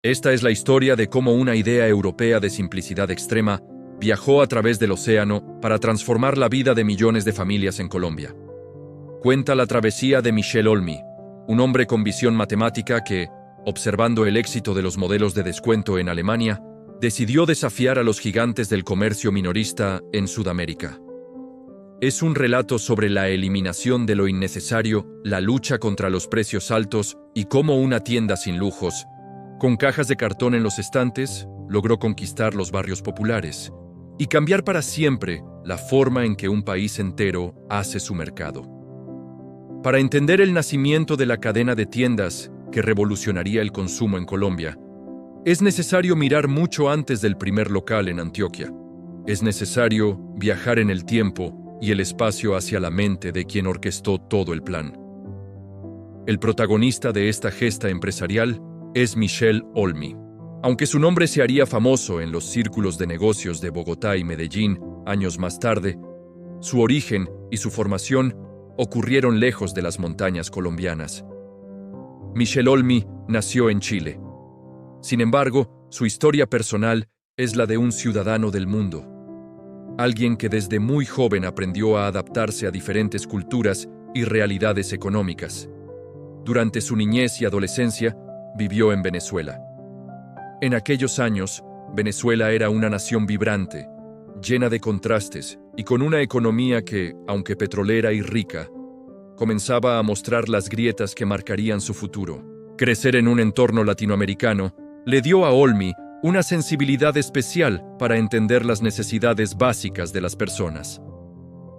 Esta es la historia de cómo una idea europea de simplicidad extrema viajó a través del océano para transformar la vida de millones de familias en Colombia. Cuenta la travesía de Michel Olmi, un hombre con visión matemática que, observando el éxito de los modelos de descuento en Alemania, decidió desafiar a los gigantes del comercio minorista en Sudamérica. Es un relato sobre la eliminación de lo innecesario, la lucha contra los precios altos y cómo una tienda sin lujos, con cajas de cartón en los estantes, logró conquistar los barrios populares y cambiar para siempre la forma en que un país entero hace su mercado. Para entender el nacimiento de la cadena de tiendas que revolucionaría el consumo en Colombia, es necesario mirar mucho antes del primer local en Antioquia. Es necesario viajar en el tiempo y el espacio hacia la mente de quien orquestó todo el plan. El protagonista de esta gesta empresarial es Michel Olmi. Aunque su nombre se haría famoso en los círculos de negocios de Bogotá y Medellín años más tarde, su origen y su formación ocurrieron lejos de las montañas colombianas. Michel Olmi nació en Chile. Sin embargo, su historia personal es la de un ciudadano del mundo. Alguien que desde muy joven aprendió a adaptarse a diferentes culturas y realidades económicas. Durante su niñez y adolescencia, vivió en Venezuela. En aquellos años, Venezuela era una nación vibrante, llena de contrastes y con una economía que, aunque petrolera y rica, comenzaba a mostrar las grietas que marcarían su futuro. Crecer en un entorno latinoamericano le dio a Olmi una sensibilidad especial para entender las necesidades básicas de las personas.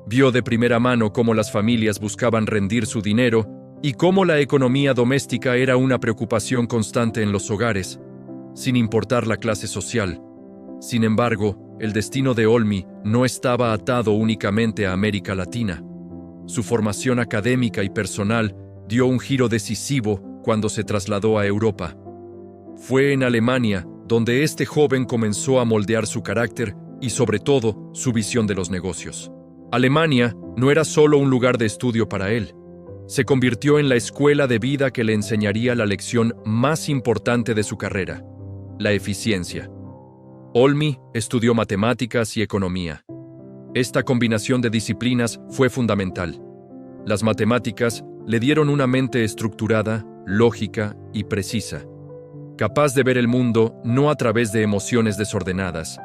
Vio de primera mano cómo las familias buscaban rendir su dinero y cómo la economía doméstica era una preocupación constante en los hogares, sin importar la clase social. Sin embargo, el destino de Olmi no estaba atado únicamente a América Latina. Su formación académica y personal dio un giro decisivo cuando se trasladó a Europa. Fue en Alemania donde este joven comenzó a moldear su carácter y, sobre todo, su visión de los negocios. Alemania no era solo un lugar de estudio para él. Se convirtió en la escuela de vida que le enseñaría la lección más importante de su carrera: la eficiencia. Olmi estudió matemáticas y economía. Esta combinación de disciplinas fue fundamental. Las matemáticas le dieron una mente estructurada, lógica y precisa, capaz de ver el mundo no a través de emociones desordenadas,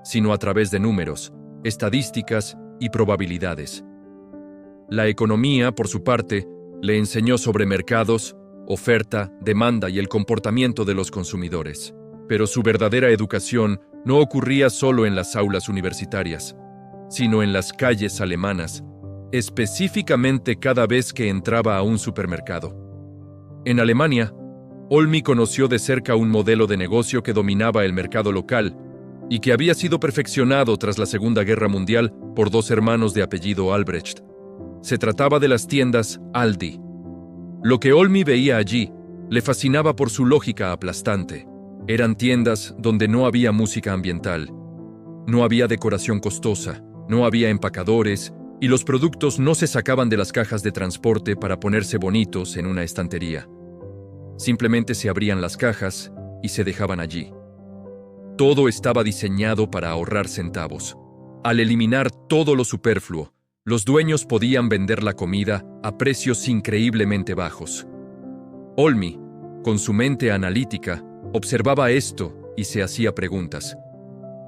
sino a través de números, estadísticas y probabilidades. La economía, por su parte, le enseñó sobre mercados, oferta, demanda y el comportamiento de los consumidores. Pero su verdadera educación no ocurría solo en las aulas universitarias, sino en las calles alemanas, específicamente cada vez que entraba a un supermercado. En Alemania, Olmi conoció de cerca un modelo de negocio que dominaba el mercado local y que había sido perfeccionado tras la Segunda Guerra Mundial por dos hermanos de apellido Albrecht. Se trataba de las tiendas Aldi. Lo que Olmi veía allí le fascinaba por su lógica aplastante. Eran tiendas donde no había música ambiental, no había decoración costosa, no había empacadores y los productos no se sacaban de las cajas de transporte para ponerse bonitos en una estantería. Simplemente se abrían las cajas y se dejaban allí. Todo estaba diseñado para ahorrar centavos. Al eliminar todo lo superfluo, los dueños podían vender la comida a precios increíblemente bajos. Olmi, con su mente analítica, observaba esto y se hacía preguntas.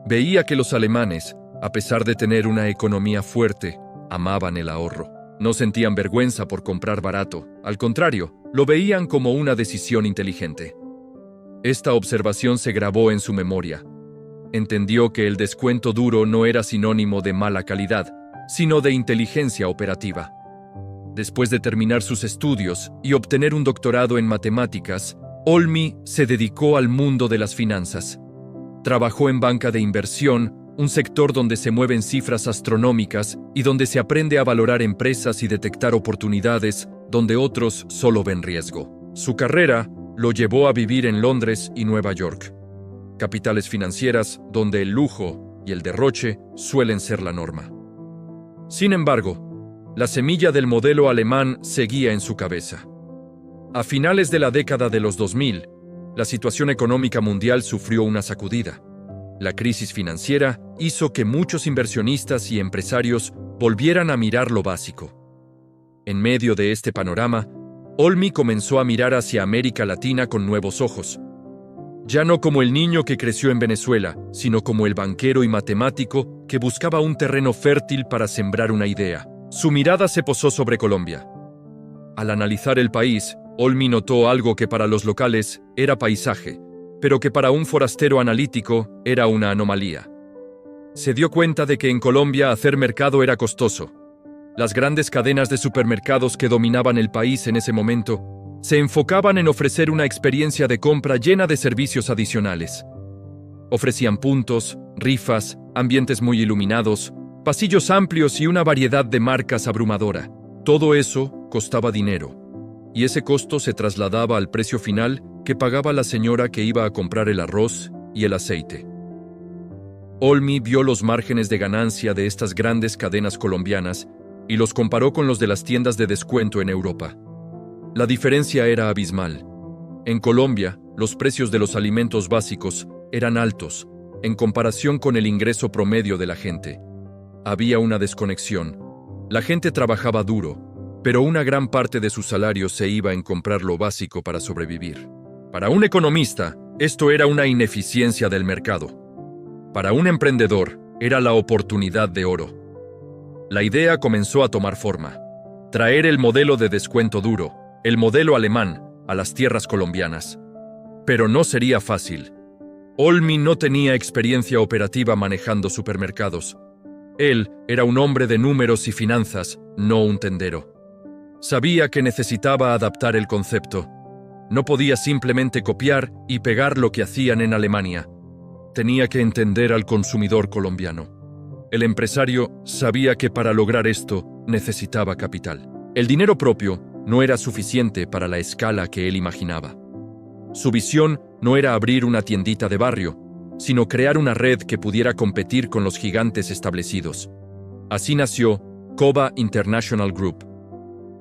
Veía que los alemanes, a pesar de tener una economía fuerte, amaban el ahorro. No sentían vergüenza por comprar barato. Al contrario, lo veían como una decisión inteligente. Esta observación se grabó en su memoria. Entendió que el descuento duro no era sinónimo de mala calidad, sino de inteligencia operativa. Después de terminar sus estudios y obtener un doctorado en matemáticas, Olmi se dedicó al mundo de las finanzas. Trabajó en banca de inversión, un sector donde se mueven cifras astronómicas y donde se aprende a valorar empresas y detectar oportunidades donde otros solo ven riesgo. Su carrera lo llevó a vivir en Londres y Nueva York, capitales financieras donde el lujo y el derroche suelen ser la norma. Sin embargo, la semilla del modelo alemán seguía en su cabeza. A finales de la década de los 2000, La situación económica mundial sufrió una sacudida. La crisis financiera hizo que muchos inversionistas y empresarios volvieran a mirar lo básico. En medio de este panorama, Olmi comenzó a mirar hacia América Latina con nuevos ojos. Ya no como el niño que creció en Venezuela, sino como el banquero y matemático que buscaba un terreno fértil para sembrar una idea. Su mirada se posó sobre Colombia. Al analizar el país, Olmi notó algo que para los locales era paisaje, pero que para un forastero analítico era una anomalía. Se dio cuenta de que en Colombia hacer mercado era costoso. Las grandes cadenas de supermercados que dominaban el país en ese momento se enfocaban en ofrecer una experiencia de compra llena de servicios adicionales. Ofrecían puntos, rifas, ambientes muy iluminados, pasillos amplios y una variedad de marcas abrumadora. Todo eso costaba dinero, y ese costo se trasladaba al precio final que pagaba la señora que iba a comprar el arroz y el aceite. Olmi vio los márgenes de ganancia de estas grandes cadenas colombianas y los comparó con los de las tiendas de descuento en Europa. La diferencia era abismal. En Colombia, los precios de los alimentos básicos eran altos en comparación con el ingreso promedio de la gente. Había una desconexión. La gente trabajaba duro, pero una gran parte de su salario se iba en comprar lo básico para sobrevivir. Para un economista, esto era una ineficiencia del mercado. Para un emprendedor, era la oportunidad de oro. La idea comenzó a tomar forma. Traer el modelo de descuento duro, el modelo alemán, a las tierras colombianas. Pero no sería fácil. Olmi no tenía experiencia operativa manejando supermercados. Él era un hombre de números y finanzas, no un tendero. Sabía que necesitaba adaptar el concepto. No podía simplemente copiar y pegar lo que hacían en Alemania. Tenía que entender al consumidor colombiano. El empresario sabía que para lograr esto necesitaba capital. El dinero propio no era suficiente para la escala que él imaginaba. Su visión no era abrir una tiendita de barrio, sino crear una red que pudiera competir con los gigantes establecidos. Así nació Coba International Group.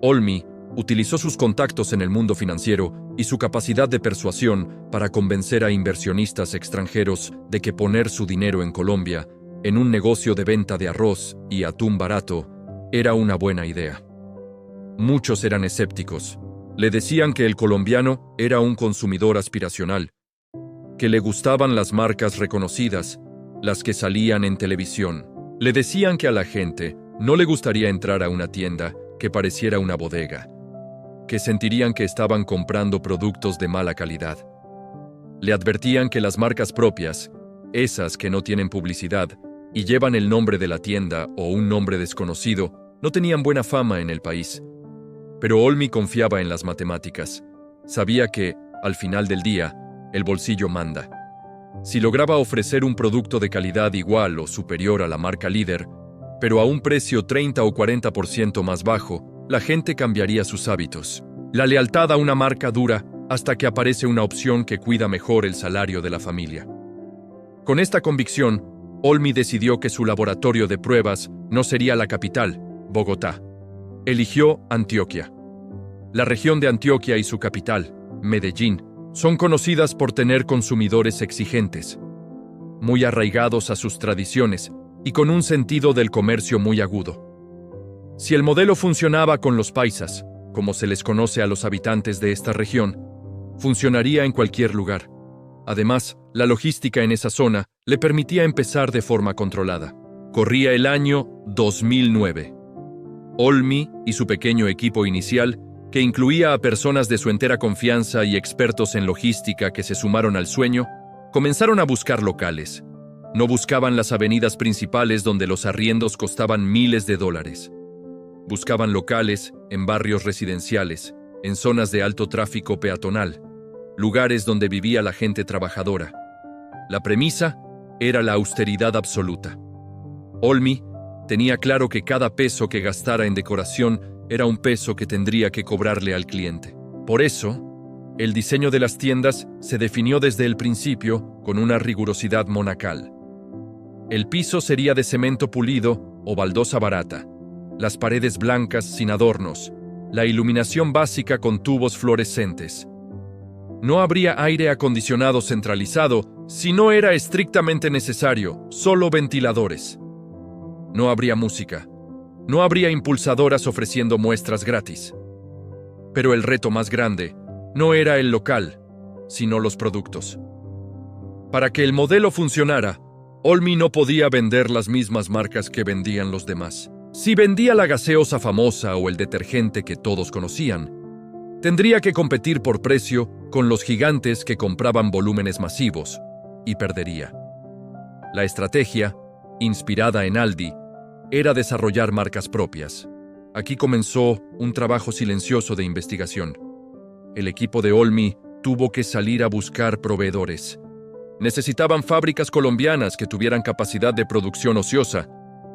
Olmi utilizó sus contactos en el mundo financiero y su capacidad de persuasión para convencer a inversionistas extranjeros de que poner su dinero en Colombia, en un negocio de venta de arroz y atún barato, era una buena idea. Muchos eran escépticos. Le decían que el colombiano era un consumidor aspiracional, que le gustaban las marcas reconocidas, las que salían en televisión. Le decían que a la gente no le gustaría entrar a una tienda que pareciera una bodega, que sentirían que estaban comprando productos de mala calidad. Le advertían que las marcas propias, esas que no tienen publicidad y llevan el nombre de la tienda o un nombre desconocido, no tenían buena fama en el país. Pero Olmi confiaba en las matemáticas. Sabía que, al final del día, el bolsillo manda. Si lograba ofrecer un producto de calidad igual o superior a la marca líder, pero a un precio 30 o 40% más bajo, la gente cambiaría sus hábitos. La lealtad a una marca dura hasta que aparece una opción que cuida mejor el salario de la familia. Con esta convicción, Olmi decidió que su laboratorio de pruebas no sería la capital, Bogotá. Eligió Antioquia. La región de Antioquia y su capital, Medellín, son conocidas por tener consumidores exigentes, muy arraigados a sus tradiciones y con un sentido del comercio muy agudo. Si el modelo funcionaba con los paisas, como se les conoce a los habitantes de esta región, funcionaría en cualquier lugar. Además, la logística en esa zona le permitía empezar de forma controlada. Corría el año 2009. Olmi y su pequeño equipo inicial, que incluía a personas de su entera confianza y expertos en logística que se sumaron al sueño, comenzaron a buscar locales. No buscaban las avenidas principales donde los arriendos costaban miles de dólares. Buscaban locales en barrios residenciales, en zonas de alto tráfico peatonal, lugares donde vivía la gente trabajadora. La premisa era la austeridad absoluta. Olmi tenía claro que cada peso que gastara en decoración era un peso que tendría que cobrarle al cliente. Por eso, el diseño de las tiendas se definió desde el principio con una rigurosidad monacal. El piso sería de cemento pulido o baldosa barata, las paredes blancas sin adornos, la iluminación básica con tubos fluorescentes. No habría aire acondicionado centralizado si no era estrictamente necesario, solo ventiladores. No habría música. No habría impulsadoras ofreciendo muestras gratis. Pero el reto más grande no era el local, sino los productos. Para que el modelo funcionara, Olmi no podía vender las mismas marcas que vendían los demás. Si vendía la gaseosa famosa o el detergente que todos conocían, tendría que competir por precio con los gigantes que compraban volúmenes masivos, y perdería. La estrategia, inspirada en Aldi, era desarrollar marcas propias. Aquí comenzó un trabajo silencioso de investigación. El equipo de Olmi tuvo que salir a buscar proveedores. Necesitaban fábricas colombianas que tuvieran capacidad de producción ociosa,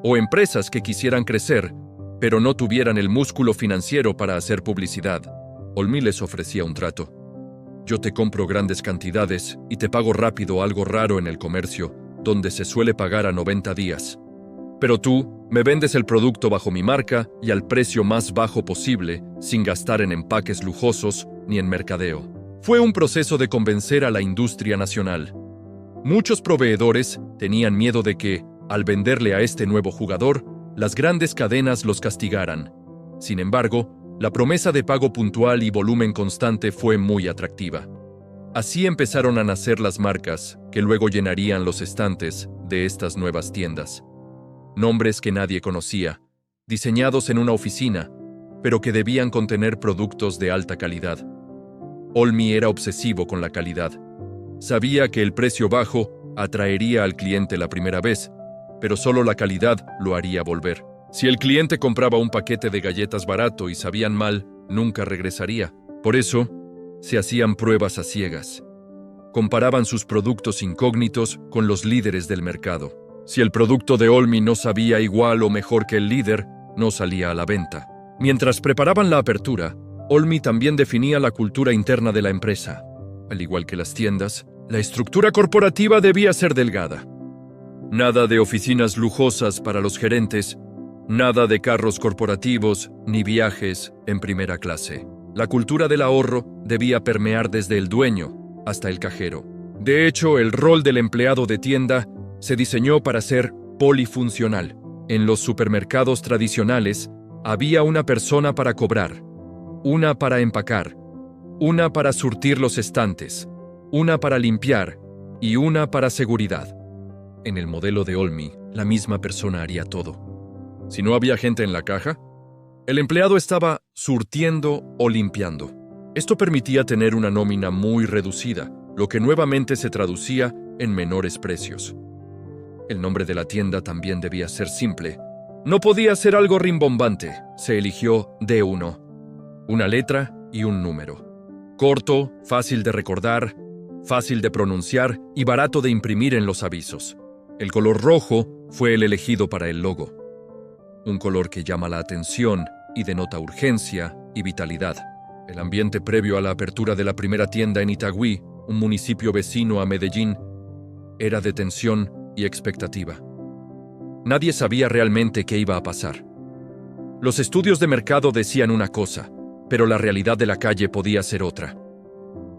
o empresas que quisieran crecer, pero no tuvieran el músculo financiero para hacer publicidad. Olmi les ofrecía un trato. Yo te compro grandes cantidades y te pago rápido, algo raro en el comercio, donde se suele pagar a 90 días. Pero tú me vendes el producto bajo mi marca y al precio más bajo posible, sin gastar en empaques lujosos ni en mercadeo. Fue un proceso de convencer a la industria nacional. Muchos proveedores tenían miedo de que, al venderle a este nuevo jugador, las grandes cadenas los castigaran. Sin embargo, la promesa de pago puntual y volumen constante fue muy atractiva. Así empezaron a nacer las marcas que luego llenarían los estantes de estas nuevas tiendas. Nombres que nadie conocía, diseñados en una oficina, pero que debían contener productos de alta calidad. Olmi era obsesivo con la calidad. Sabía que el precio bajo atraería al cliente la primera vez, pero solo la calidad lo haría volver. Si el cliente compraba un paquete de galletas barato y sabían mal, nunca regresaría. Por eso, se hacían pruebas a ciegas. Comparaban sus productos incógnitos con los líderes del mercado. Si el producto de Olmi no sabía igual o mejor que el líder, no salía a la venta. Mientras preparaban la apertura, Olmi también definía la cultura interna de la empresa. Al igual que las tiendas, la estructura corporativa debía ser delgada. Nada de oficinas lujosas para los gerentes, nada de carros corporativos ni viajes en primera clase. La cultura del ahorro debía permear desde el dueño hasta el cajero. De hecho, el rol del empleado de tienda se diseñó para ser polifuncional. En los supermercados tradicionales había una persona para cobrar, una para empacar, una para surtir los estantes, una para limpiar y una para seguridad. En el modelo de Olmi, la misma persona haría todo. Si no había gente en la caja, el empleado estaba surtiendo o limpiando. Esto permitía tener una nómina muy reducida, lo que nuevamente se traducía en menores precios. El nombre de la tienda también debía ser simple. No podía ser algo rimbombante. Se eligió D1, una letra y un número. Corto, fácil de recordar, fácil de pronunciar y barato de imprimir en los avisos. El color rojo fue el elegido para el logo. Un color que llama la atención y denota urgencia y vitalidad. El ambiente previo a la apertura de la primera tienda en Itagüí, un municipio vecino a Medellín, era de tensión y expectativa. Nadie sabía realmente qué iba a pasar. Los estudios de mercado decían una cosa, pero la realidad de la calle podía ser otra.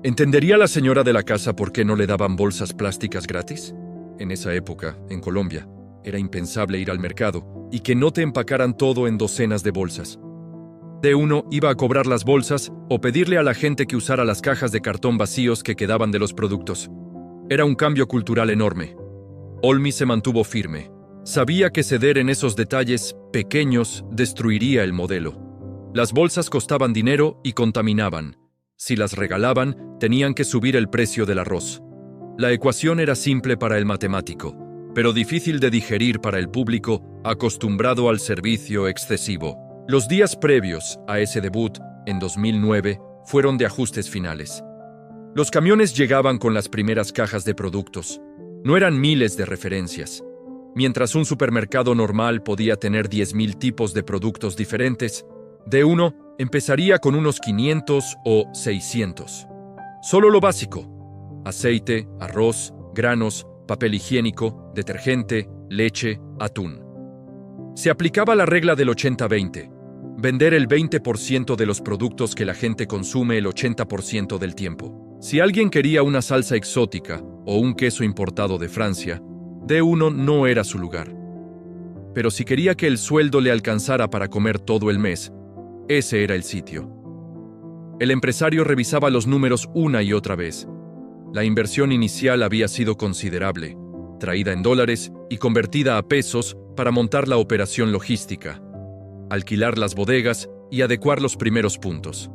¿Entendería la señora de la casa por qué no le daban bolsas plásticas gratis? En esa época, en Colombia, era impensable ir al mercado y que no te empacaran todo en docenas de bolsas. D1 iba a cobrar las bolsas o pedirle a la gente que usara las cajas de cartón vacíos que quedaban de los productos. Era un cambio cultural enorme. Olmi se mantuvo firme. Sabía que ceder en esos detalles pequeños destruiría el modelo. Las bolsas costaban dinero y contaminaban. Si las regalaban, tenían que subir el precio del arroz. La ecuación era simple para el matemático, pero difícil de digerir para el público acostumbrado al servicio excesivo. Los días previos a ese debut, en 2009, fueron de ajustes finales. Los camiones llegaban con las primeras cajas de productos. No eran miles de referencias. Mientras un supermercado normal podía tener 10.000 tipos de productos diferentes, D1 empezaría con unos 500 o 600. Solo lo básico: aceite, arroz, granos, papel higiénico, detergente, leche, atún. Se aplicaba la regla del 80-20, vender el 20% de los productos que la gente consume el 80% del tiempo. Si alguien quería una salsa exótica o un queso importado de Francia, D1 no era su lugar. Pero si quería que el sueldo le alcanzara para comer todo el mes, ese era el sitio. El empresario revisaba los números una y otra vez. La inversión inicial había sido considerable, traída en dólares y convertida a pesos para montar la operación logística, alquilar las bodegas y adecuar los primeros puntos.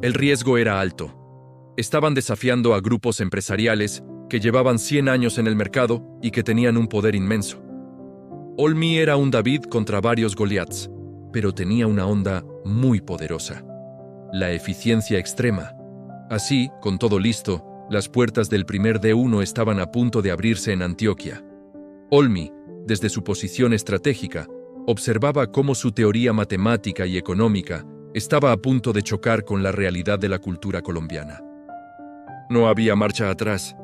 El riesgo era alto. Estaban desafiando a grupos empresariales que llevaban 100 años en el mercado y que tenían un poder inmenso. Olmi era un David contra varios Goliaths, pero tenía una onda muy poderosa: la eficiencia extrema. Así, con todo listo, las puertas del primer D1 estaban a punto de abrirse en Antioquia. Olmi, desde su posición estratégica, observaba cómo su teoría matemática y económica estaba a punto de chocar con la realidad de la cultura colombiana. No había marcha atrás.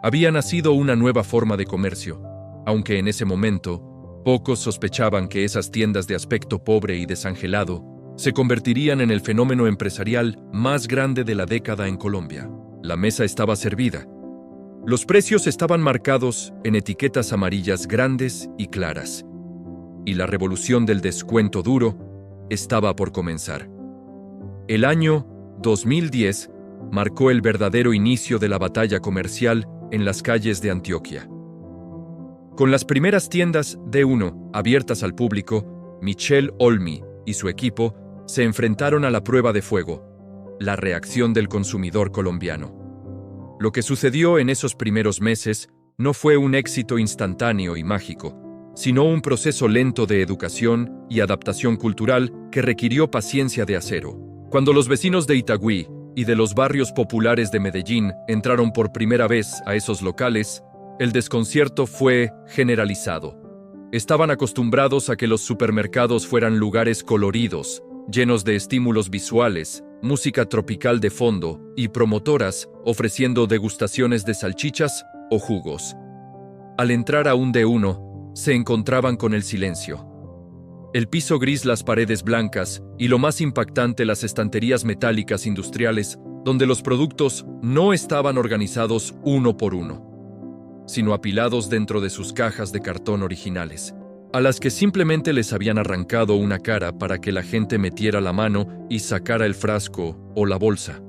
Había nacido una nueva forma de comercio, aunque en ese momento pocos sospechaban que esas tiendas de aspecto pobre y desangelado se convertirían en el fenómeno empresarial más grande de la década en Colombia. La mesa estaba servida. Los precios estaban marcados en etiquetas amarillas grandes y claras, y la revolución del descuento duro estaba por comenzar. El año 2010 marcó el verdadero inicio de la batalla comercial en las calles de Antioquia. Con las primeras tiendas D1 abiertas al público, Michel Olmi y su equipo se enfrentaron a la prueba de fuego: la reacción del consumidor colombiano. Lo que sucedió en esos primeros meses no fue un éxito instantáneo y mágico, sino un proceso lento de educación y adaptación cultural que requirió paciencia de acero. Cuando los vecinos de Itagüí y de los barrios populares de Medellín entraron por primera vez a esos locales, el desconcierto fue generalizado. Estaban acostumbrados a que los supermercados fueran lugares coloridos, llenos de estímulos visuales, música tropical de fondo y promotoras ofreciendo degustaciones de salchichas o jugos. Al entrar a un D1, se encontraban con el silencio. El piso gris, las paredes blancas y, lo más impactante, las estanterías metálicas industriales, donde los productos no estaban organizados uno por uno, sino apilados dentro de sus cajas de cartón originales, a las que simplemente les habían arrancado una cara para que la gente metiera la mano y sacara el frasco o la bolsa.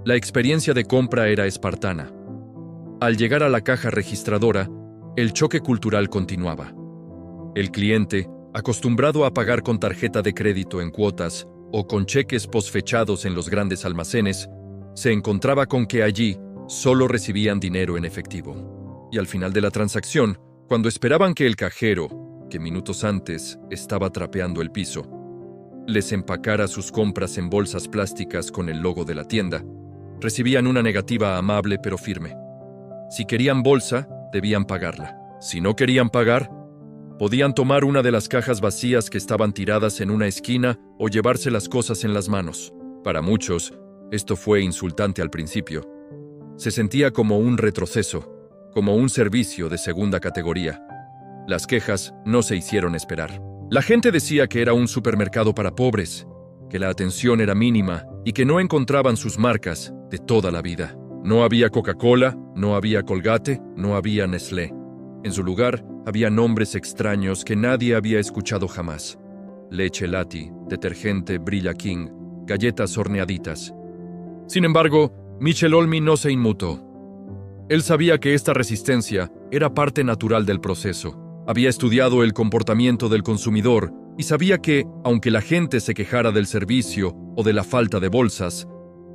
La experiencia de compra era espartana. Al llegar a la caja registradora, el choque cultural continuaba. El cliente, acostumbrado a pagar con tarjeta de crédito en cuotas o con cheques posfechados en los grandes almacenes, se encontraba con que allí solo recibían dinero en efectivo. Y al final de la transacción, cuando esperaban que el cajero, que minutos antes estaba trapeando el piso, les empacara sus compras en bolsas plásticas con el logo de la tienda, recibían una negativa amable pero firme. Si querían bolsa, debían pagarla. Si no querían pagar, podían tomar una de las cajas vacías que estaban tiradas en una esquina o llevarse las cosas en las manos. Para muchos, esto fue insultante al principio. Se sentía como un retroceso, como un servicio de segunda categoría. Las quejas no se hicieron esperar. La gente decía que era un supermercado para pobres, que la atención era mínima y que no encontraban sus marcas de toda la vida. No había Coca-Cola, no había Colgate, no había Nestlé. En su lugar, había nombres extraños que nadie había escuchado jamás: Leche Lati, detergente Brilla King, galletas horneaditas. Sin embargo, Michel Olmi no se inmutó. Él sabía que esta resistencia era parte natural del proceso. Había estudiado el comportamiento del consumidor y sabía que, aunque la gente se quejara del servicio o de la falta de bolsas,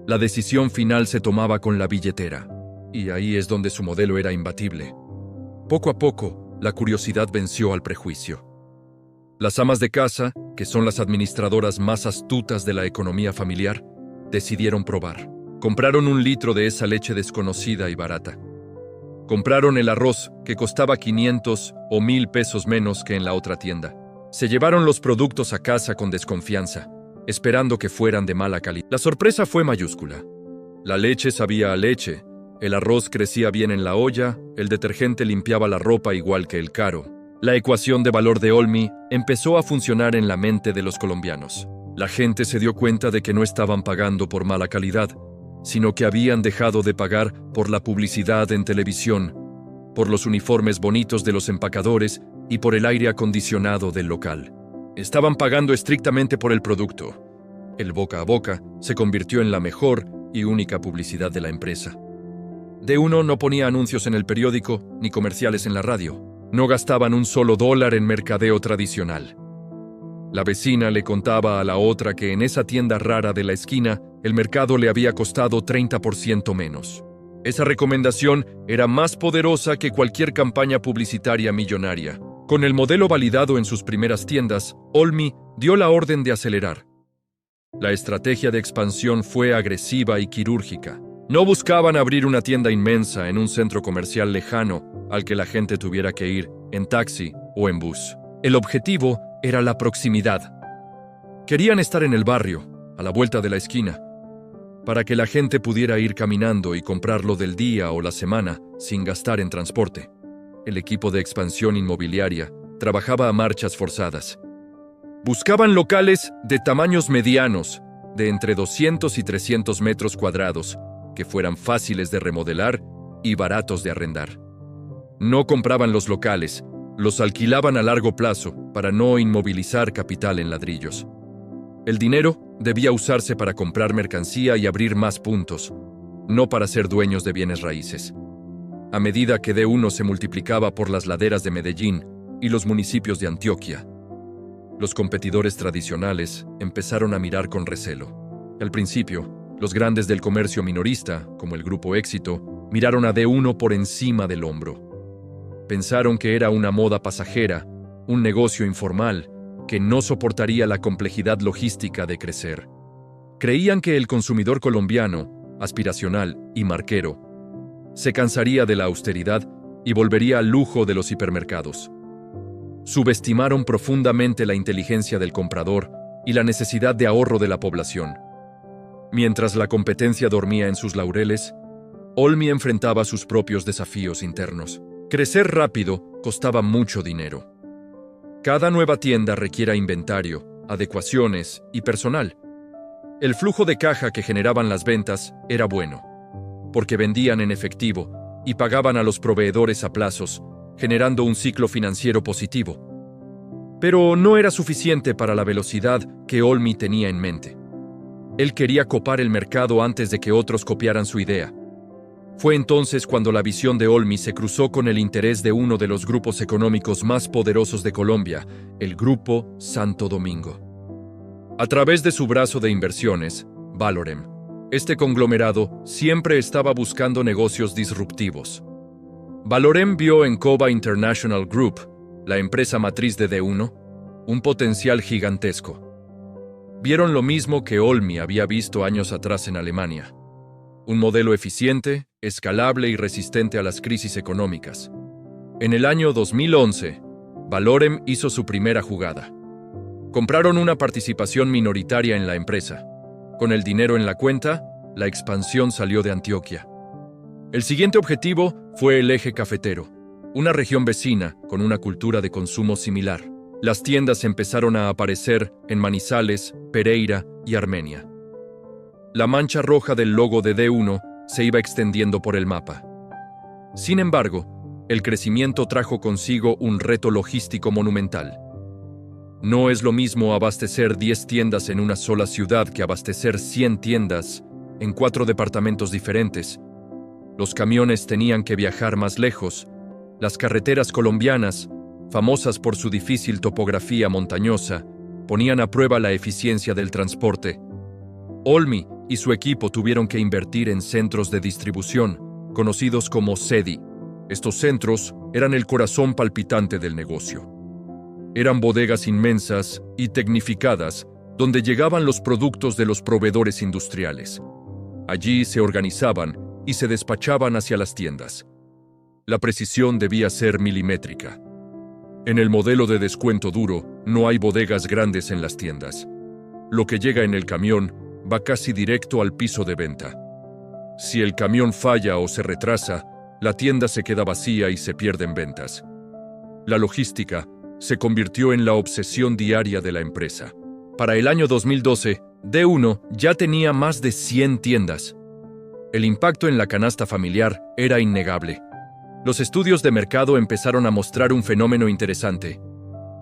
la decisión final se tomaba con la billetera. Y ahí es donde su modelo era imbatible. Poco a poco, la curiosidad venció al prejuicio. Las amas de casa, que son las administradoras más astutas de la economía familiar, decidieron probar. Compraron 1 litro de esa leche desconocida y barata. Compraron el arroz, que costaba 500 o 1000 pesos menos que en la otra tienda. Se llevaron los productos a casa con desconfianza, esperando que fueran de mala calidad. La sorpresa fue mayúscula. La leche sabía a leche, el arroz crecía bien en la olla, el detergente limpiaba la ropa igual que el caro. La ecuación de valor de Olmi empezó a funcionar en la mente de los colombianos. La gente se dio cuenta de que no estaban pagando por mala calidad, sino que habían dejado de pagar por la publicidad en televisión, por los uniformes bonitos de los empacadores y por el aire acondicionado del local. Estaban pagando estrictamente por el producto. El boca a boca se convirtió en la mejor y única publicidad de la empresa. D1 no ponía anuncios en el periódico ni comerciales en la radio. No gastaban un solo dólar en mercadeo tradicional. La vecina le contaba a la otra que en esa tienda rara de la esquina el mercado le había costado 30% menos. Esa recomendación era más poderosa que cualquier campaña publicitaria millonaria. Con el modelo validado en sus primeras tiendas, Olmi dio la orden de acelerar. La estrategia de expansión fue agresiva y quirúrgica. No buscaban abrir una tienda inmensa en un centro comercial lejano al que la gente tuviera que ir en taxi o en bus. El objetivo era la proximidad. Querían estar en el barrio, a la vuelta de la esquina, para que la gente pudiera ir caminando y comprarlo del día o la semana sin gastar en transporte. El equipo de expansión inmobiliaria trabajaba a marchas forzadas. Buscaban locales de tamaños medianos, de entre 200 y 300 metros cuadrados, que fueran fáciles de remodelar y baratos de arrendar. No compraban los locales, los alquilaban a largo plazo para no inmovilizar capital en ladrillos. El dinero debía usarse para comprar mercancía y abrir más puntos, no para ser dueños de bienes raíces. A medida que D1 se multiplicaba por las laderas de Medellín y los municipios de Antioquia, los competidores tradicionales empezaron a mirar con recelo. Al principio, los grandes del comercio minorista, como el Grupo Éxito, miraron a D1 por encima del hombro. Pensaron que era una moda pasajera, un negocio informal, que no soportaría la complejidad logística de crecer. Creían que el consumidor colombiano, aspiracional y marquero, se cansaría de la austeridad y volvería al lujo de los hipermercados. Subestimaron profundamente la inteligencia del comprador y la necesidad de ahorro de la población. Mientras la competencia dormía en sus laureles, Olmi enfrentaba sus propios desafíos internos. Crecer rápido costaba mucho dinero. Cada nueva tienda requiere inventario, adecuaciones y personal. El flujo de caja que generaban las ventas era bueno, porque vendían en efectivo y pagaban a los proveedores a plazos, generando un ciclo financiero positivo. Pero no era suficiente para la velocidad que Olmi tenía en mente. Él quería copar el mercado antes de que otros copiaran su idea. Fue entonces cuando la visión de Olmi se cruzó con el interés de uno de los grupos económicos más poderosos de Colombia, el Grupo Santo Domingo. A través de su brazo de inversiones, Valorem, este conglomerado siempre estaba buscando negocios disruptivos. Valorem vio en Cova International Group, la empresa matriz de D1, un potencial gigantesco. Vieron lo mismo que Olmi había visto años atrás en Alemania. Un modelo eficiente, escalable y resistente a las crisis económicas. En el año 2011, Valorem hizo su primera jugada. Compraron una participación minoritaria en la empresa. Con el dinero en la cuenta, la expansión salió de Antioquia. El siguiente objetivo fue el eje cafetero, una región vecina con una cultura de consumo similar. Las tiendas empezaron a aparecer en Manizales, Pereira y Armenia. La mancha roja del logo de D1 se iba extendiendo por el mapa. Sin embargo, el crecimiento trajo consigo un reto logístico monumental. No es lo mismo abastecer 10 tiendas en una sola ciudad que abastecer 100 tiendas en 4 departamentos diferentes. Los camiones tenían que viajar más lejos. Las carreteras colombianas, famosas por su difícil topografía montañosa, ponían a prueba la eficiencia del transporte. Olmi y su equipo tuvieron que invertir en centros de distribución, conocidos como CEDI. Estos centros eran el corazón palpitante del negocio. Eran bodegas inmensas y tecnificadas, donde llegaban los productos de los proveedores industriales. Allí se organizaban y se despachaban hacia las tiendas. La precisión debía ser milimétrica. En el modelo de descuento duro, no hay bodegas grandes en las tiendas. Lo que llega en el camión va casi directo al piso de venta. Si el camión falla o se retrasa, la tienda se queda vacía y se pierden ventas. La logística se convirtió en la obsesión diaria de la empresa. Para el año 2012, D1 ya tenía más de 100 tiendas. El impacto en la canasta familiar era innegable. Los estudios de mercado empezaron a mostrar un fenómeno interesante.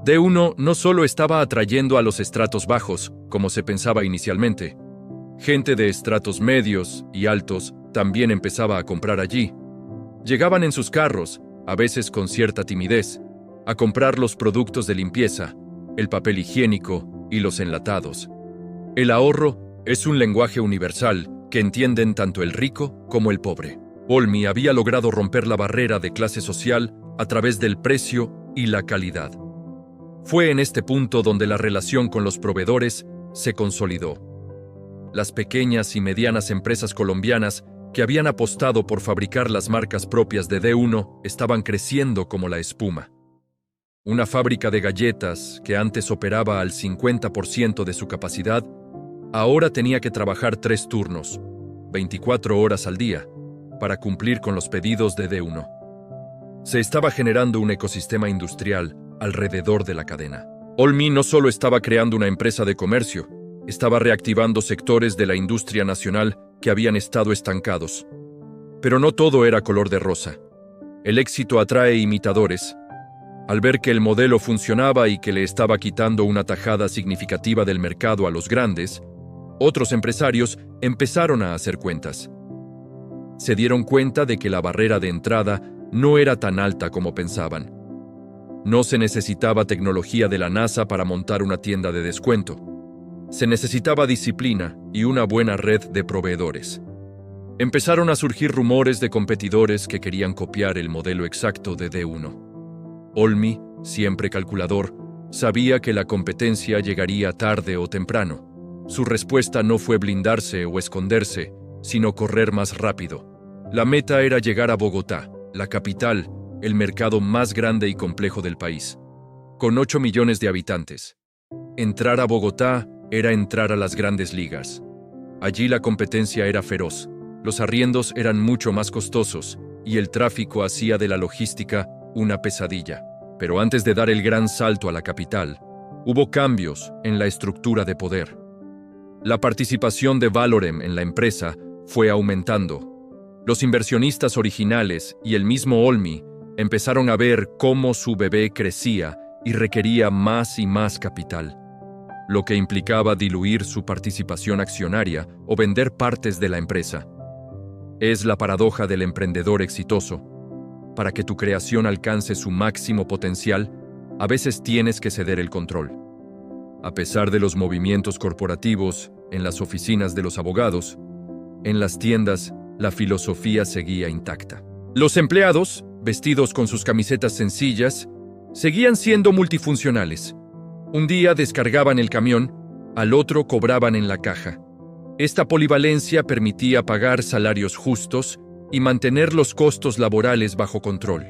D1 no solo estaba atrayendo a los estratos bajos, como se pensaba inicialmente. Gente de estratos medios y altos también empezaba a comprar allí. Llegaban en sus carros, a veces con cierta timidez, a comprar los productos de limpieza, el papel higiénico y los enlatados. El ahorro es un lenguaje universal que entienden tanto el rico como el pobre. Olmi había logrado romper la barrera de clase social a través del precio y la calidad. Fue en este punto donde la relación con los proveedores se consolidó. Las pequeñas y medianas empresas colombianas que habían apostado por fabricar las marcas propias de D1 estaban creciendo como la espuma. Una fábrica de galletas que antes operaba al 50% de su capacidad, ahora tenía que trabajar 3 turnos, 24 horas al día, para cumplir con los pedidos de D1. Se estaba generando un ecosistema industrial alrededor de la cadena. Olmi no solo estaba creando una empresa de comercio, estaba reactivando sectores de la industria nacional que habían estado estancados. Pero no todo era color de rosa. El éxito atrae imitadores. Al ver que el modelo funcionaba y que le estaba quitando una tajada significativa del mercado a los grandes, otros empresarios empezaron a hacer cuentas. Se dieron cuenta de que la barrera de entrada no era tan alta como pensaban. No se necesitaba tecnología de la NASA para montar una tienda de descuento. Se necesitaba disciplina y una buena red de proveedores. Empezaron a surgir rumores de competidores que querían copiar el modelo exacto de D1. Olmi, siempre calculador, sabía que la competencia llegaría tarde o temprano. Su respuesta no fue blindarse o esconderse, sino correr más rápido. La meta era llegar a Bogotá, la capital, el mercado más grande y complejo del país, con 8 millones de habitantes. Entrar a Bogotá era entrar a las grandes ligas. Allí la competencia era feroz, los arriendos eran mucho más costosos y el tráfico hacía de la logística una pesadilla. Pero antes de dar el gran salto a la capital, hubo cambios en la estructura de poder. La participación de Valorem en la empresa fue aumentando. Los inversionistas originales y el mismo Olmi empezaron a ver cómo su bebé crecía y requería más y más capital, lo que implicaba diluir su participación accionaria o vender partes de la empresa. Es la paradoja del emprendedor exitoso. Para que tu creación alcance su máximo potencial, a veces tienes que ceder el control. A pesar de los movimientos corporativos, en las oficinas de los abogados, en las tiendas, la filosofía seguía intacta. Los empleados, vestidos con sus camisetas sencillas, seguían siendo multifuncionales. Un día descargaban el camión, al otro cobraban en la caja. Esta polivalencia permitía pagar salarios justos y mantener los costos laborales bajo control.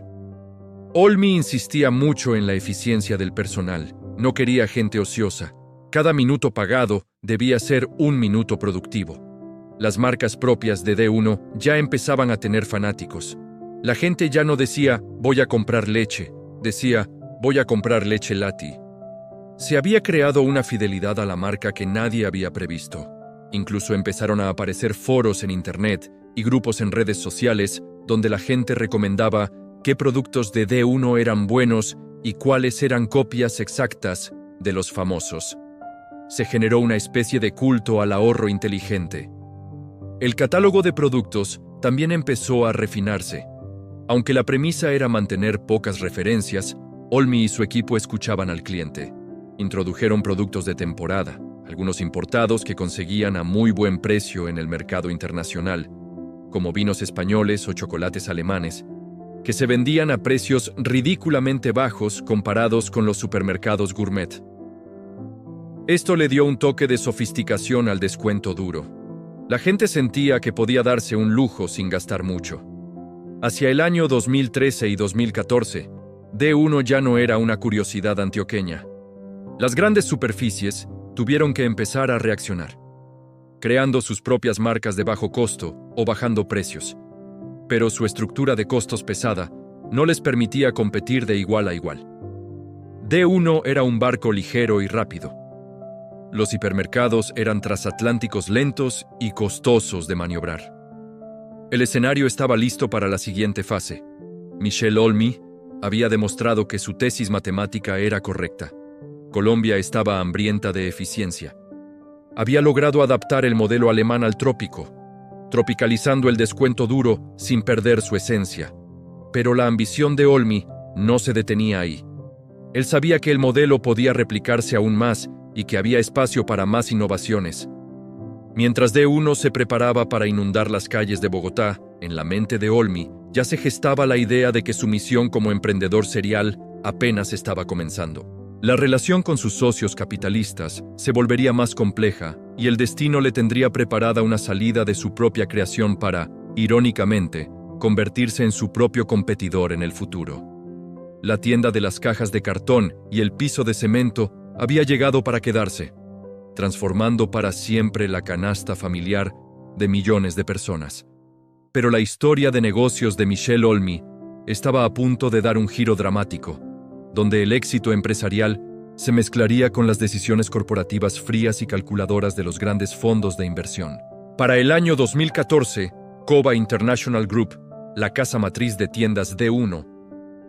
Olmi insistía mucho en la eficiencia del personal. No quería gente ociosa. Cada minuto pagado debía ser un minuto productivo. Las marcas propias de D1 ya empezaban a tener fanáticos. La gente ya no decía, voy a comprar leche, decía, voy a comprar leche Lati. Se había creado una fidelidad a la marca que nadie había previsto. Incluso empezaron a aparecer foros en Internet y grupos en redes sociales donde la gente recomendaba qué productos de D1 eran buenos y cuáles eran copias exactas de los famosos. Se generó una especie de culto al ahorro inteligente. El catálogo de productos también empezó a refinarse. Aunque la premisa era mantener pocas referencias, Olmi y su equipo escuchaban al cliente. Introdujeron productos de temporada, algunos importados que conseguían a muy buen precio en el mercado internacional, como vinos españoles o chocolates alemanes, que se vendían a precios ridículamente bajos comparados con los supermercados gourmet. Esto le dio un toque de sofisticación al descuento duro. La gente sentía que podía darse un lujo sin gastar mucho. Hacia el año 2013 y 2014, D1 ya no era una curiosidad antioqueña. Las grandes superficies tuvieron que empezar a reaccionar, creando sus propias marcas de bajo costo o bajando precios. Pero su estructura de costos pesada no les permitía competir de igual a igual. D1 era un barco ligero y rápido. Los hipermercados eran transatlánticos lentos y costosos de maniobrar. El escenario estaba listo para la siguiente fase. Michel Olmi había demostrado que su tesis matemática era correcta. Colombia estaba hambrienta de eficiencia. Había logrado adaptar el modelo alemán al trópico, tropicalizando el descuento duro sin perder su esencia. Pero la ambición de Olmi no se detenía ahí. Él sabía que el modelo podía replicarse aún más y que había espacio para más innovaciones. Mientras D1 se preparaba para inundar las calles de Bogotá, en la mente de Olmi ya se gestaba la idea de que su misión como emprendedor serial apenas estaba comenzando. La relación con sus socios capitalistas se volvería más compleja y el destino le tendría preparada una salida de su propia creación para, irónicamente, convertirse en su propio competidor en el futuro. La tienda de las cajas de cartón y el piso de cemento había llegado para quedarse, transformando para siempre la canasta familiar de millones de personas. Pero la historia de negocios de Michel Olmi estaba a punto de dar un giro dramático, donde el éxito empresarial se mezclaría con las decisiones corporativas frías y calculadoras de los grandes fondos de inversión. Para el año 2014, Cova International Group, la casa matriz de tiendas D1,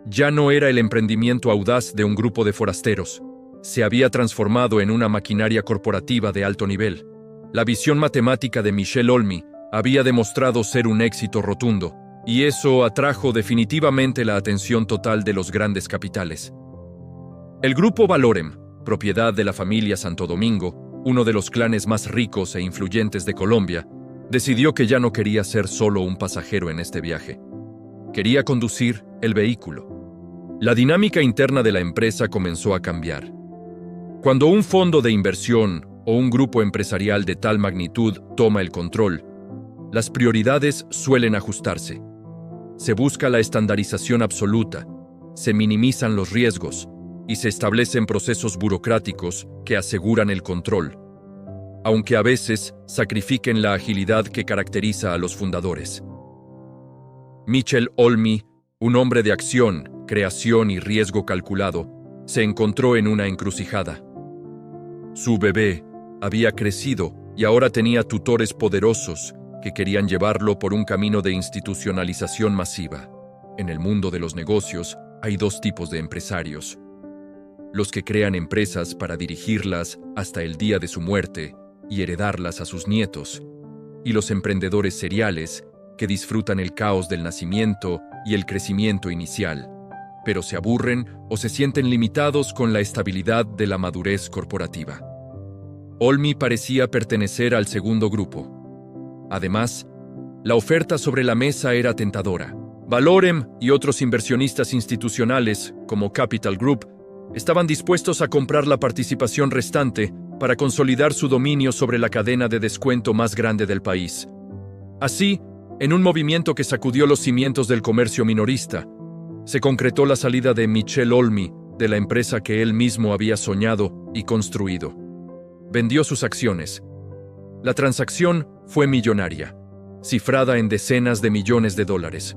ya no era el emprendimiento audaz de un grupo de forasteros. Se había transformado en una maquinaria corporativa de alto nivel. La visión matemática de Michel Olmi había demostrado ser un éxito rotundo, y eso atrajo definitivamente la atención total de los grandes capitales. El grupo Valorem, propiedad de la familia Santo Domingo, uno de los clanes más ricos e influyentes de Colombia, decidió que ya no quería ser solo un pasajero en este viaje. Quería conducir el vehículo. La dinámica interna de la empresa comenzó a cambiar. Cuando un fondo de inversión o un grupo empresarial de tal magnitud toma el control, las prioridades suelen ajustarse. Se busca la estandarización absoluta, se minimizan los riesgos y se establecen procesos burocráticos que aseguran el control, aunque a veces sacrifiquen la agilidad que caracteriza a los fundadores. Michel Olmi, un hombre de acción, creación y riesgo calculado, se encontró en una encrucijada. Su bebé había crecido y ahora tenía tutores poderosos que querían llevarlo por un camino de institucionalización masiva. En el mundo de los negocios hay dos tipos de empresarios: los que crean empresas para dirigirlas hasta el día de su muerte y heredarlas a sus nietos, y los emprendedores seriales que disfrutan el caos del nacimiento y el crecimiento inicial, pero se aburren o se sienten limitados con la estabilidad de la madurez corporativa. Olmi parecía pertenecer al segundo grupo. Además, la oferta sobre la mesa era tentadora. Valorem y otros inversionistas institucionales, como Capital Group, estaban dispuestos a comprar la participación restante para consolidar su dominio sobre la cadena de descuento más grande del país. Así, en un movimiento que sacudió los cimientos del comercio minorista, se concretó la salida de Michel Olmi de la empresa que él mismo había soñado y construido. Vendió sus acciones. La transacción fue millonaria, cifrada en decenas de millones de dólares.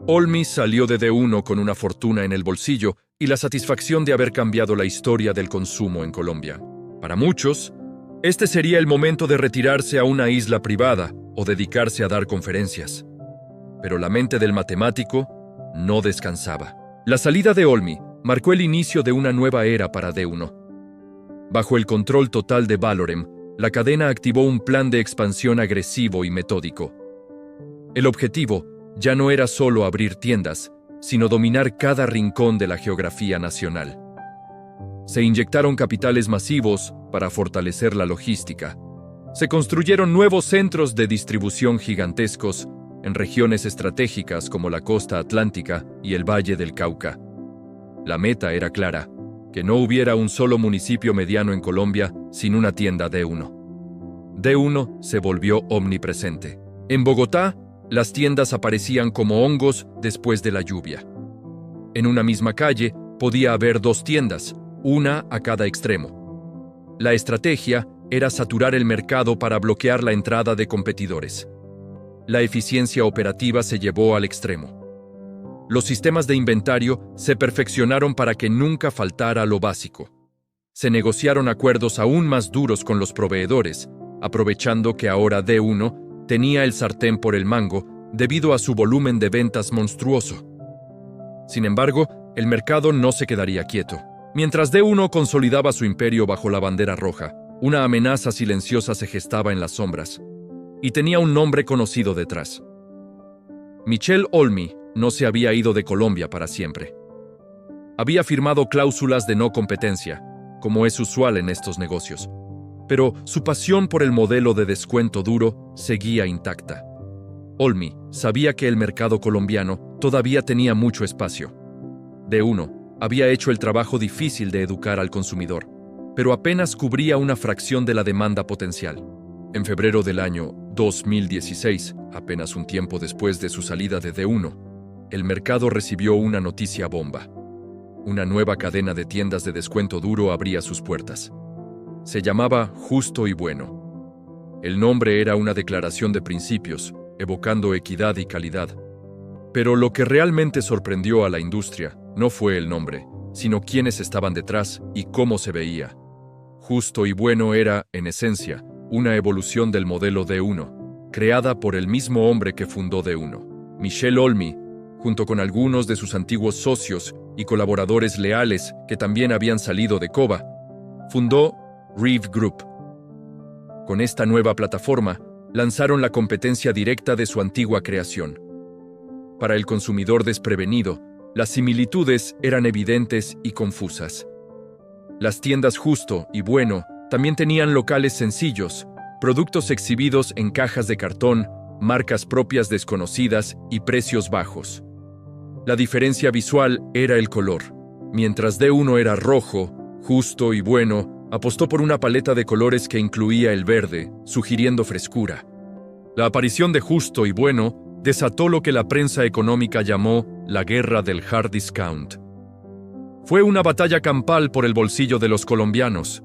Olmi salió de D1 con una fortuna en el bolsillo y la satisfacción de haber cambiado la historia del consumo en Colombia. Para muchos, este sería el momento de retirarse a una isla privada o dedicarse a dar conferencias. Pero la mente del matemático no descansaba. La salida de Olmi marcó el inicio de una nueva era para D1. Bajo el control total de Valorem, la cadena activó un plan de expansión agresivo y metódico. El objetivo ya no era solo abrir tiendas, sino dominar cada rincón de la geografía nacional. Se inyectaron capitales masivos para fortalecer la logística. Se construyeron nuevos centros de distribución gigantescos en regiones estratégicas como la costa atlántica y el Valle del Cauca. La meta era clara: que no hubiera un solo municipio mediano en Colombia sin una tienda D1. D1 se volvió omnipresente. En Bogotá, las tiendas aparecían como hongos después de la lluvia. En una misma calle podía haber dos tiendas, una a cada extremo. La estrategia era saturar el mercado para bloquear la entrada de competidores. La eficiencia operativa se llevó al extremo. Los sistemas de inventario se perfeccionaron para que nunca faltara lo básico. Se negociaron acuerdos aún más duros con los proveedores, aprovechando que ahora D1 tenía el sartén por el mango debido a su volumen de ventas monstruoso. Sin embargo, el mercado no se quedaría quieto. Mientras D1 consolidaba su imperio bajo la bandera roja, una amenaza silenciosa se gestaba en las sombras, y tenía un nombre conocido detrás. Michel Olmi no se había ido de Colombia para siempre. Había firmado cláusulas de no competencia, como es usual en estos negocios, pero su pasión por el modelo de descuento duro seguía intacta. Olmi sabía que el mercado colombiano todavía tenía mucho espacio. D1 había hecho el trabajo difícil de educar al consumidor, pero apenas cubría una fracción de la demanda potencial. En febrero del año 2016, apenas un tiempo después de su salida de D1, el mercado recibió una noticia bomba. Una nueva cadena de tiendas de descuento duro abría sus puertas. Se llamaba Justo y Bueno. El nombre era una declaración de principios, evocando equidad y calidad. Pero lo que realmente sorprendió a la industria no fue el nombre, sino quiénes estaban detrás y cómo se veía. Justo y Bueno era, en esencia, una evolución del modelo D1, creada por el mismo hombre que fundó D1. Michel Olmi, junto con algunos de sus antiguos socios y colaboradores leales que también habían salido de Cova, fundó Reeve Group. Con esta nueva plataforma, lanzaron la competencia directa de su antigua creación. Para el consumidor desprevenido, las similitudes eran evidentes y confusas. Las tiendas Justo y Bueno también tenían locales sencillos, productos exhibidos en cajas de cartón, marcas propias desconocidas y precios bajos. La diferencia visual era el color. Mientras D1 era rojo, Justo y Bueno apostó por una paleta de colores que incluía el verde, sugiriendo frescura. La aparición de Justo y Bueno desató lo que la prensa económica llamó la guerra del hard discount. Fue una batalla campal por el bolsillo de los colombianos.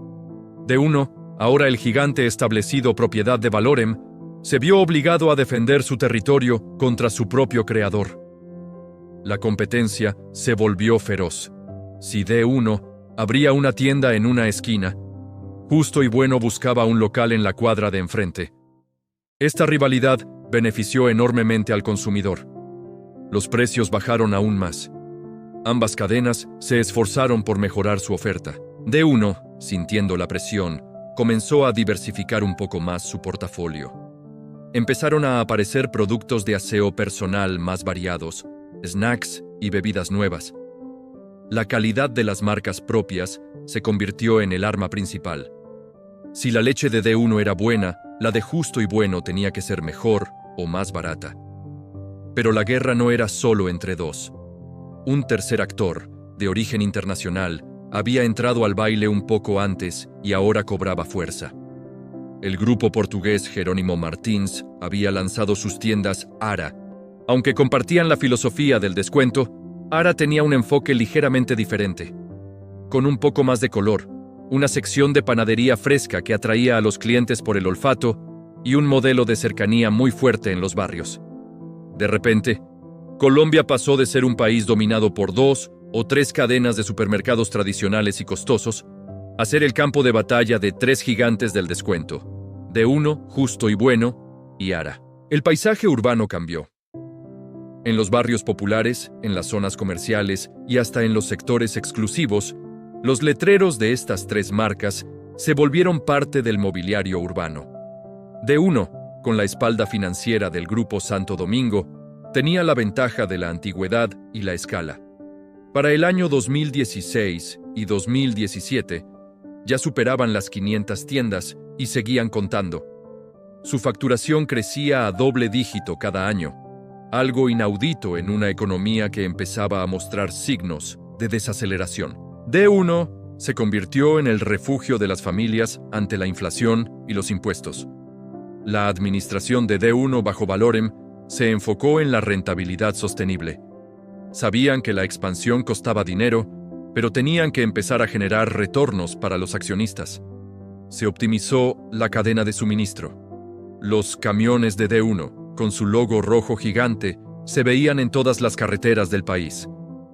D1, ahora el gigante establecido propiedad de Valorem, se vio obligado a defender su territorio contra su propio creador. La competencia se volvió feroz. Si D1 abría una tienda en una esquina, Justo y Bueno buscaba un local en la cuadra de enfrente. Esta rivalidad benefició enormemente al consumidor. Los precios bajaron aún más. Ambas cadenas se esforzaron por mejorar su oferta. D1, sintiendo la presión, comenzó a diversificar un poco más su portafolio. Empezaron a aparecer productos de aseo personal más variados, snacks y bebidas nuevas. La calidad de las marcas propias se convirtió en el arma principal. Si la leche de D1 era buena, la de Justo y Bueno tenía que ser mejor o más barata. Pero la guerra no era solo entre dos. Un tercer actor, de origen internacional, había entrado al baile un poco antes y ahora cobraba fuerza. El grupo portugués Jerónimo Martins había lanzado sus tiendas Ara. Aunque compartían la filosofía del descuento, Ara tenía un enfoque ligeramente diferente. Con un poco más de color, una sección de panadería fresca que atraía a los clientes por el olfato y un modelo de cercanía muy fuerte en los barrios. De repente, Colombia pasó de ser un país dominado por 2 o 3 cadenas de supermercados tradicionales y costosos a ser el campo de batalla de 3 gigantes del descuento, D1, Justo y Bueno, y Ara. El paisaje urbano cambió. En los barrios populares, en las zonas comerciales y hasta en los sectores exclusivos, los letreros de estas 3 marcas se volvieron parte del mobiliario urbano. D1, con la espalda financiera del Grupo Santo Domingo, tenía la ventaja de la antigüedad y la escala. Para el año 2016 y 2017, ya superaban las 500 tiendas y seguían contando. Su facturación crecía a doble dígito cada año, algo inaudito en una economía que empezaba a mostrar signos de desaceleración. D1 se convirtió en el refugio de las familias ante la inflación y los impuestos. La administración de D1 bajo Valorem se enfocó en la rentabilidad sostenible. Sabían que la expansión costaba dinero, pero tenían que empezar a generar retornos para los accionistas. Se optimizó la cadena de suministro. Los camiones de D1, con su logo rojo gigante, se veían en todas las carreteras del país.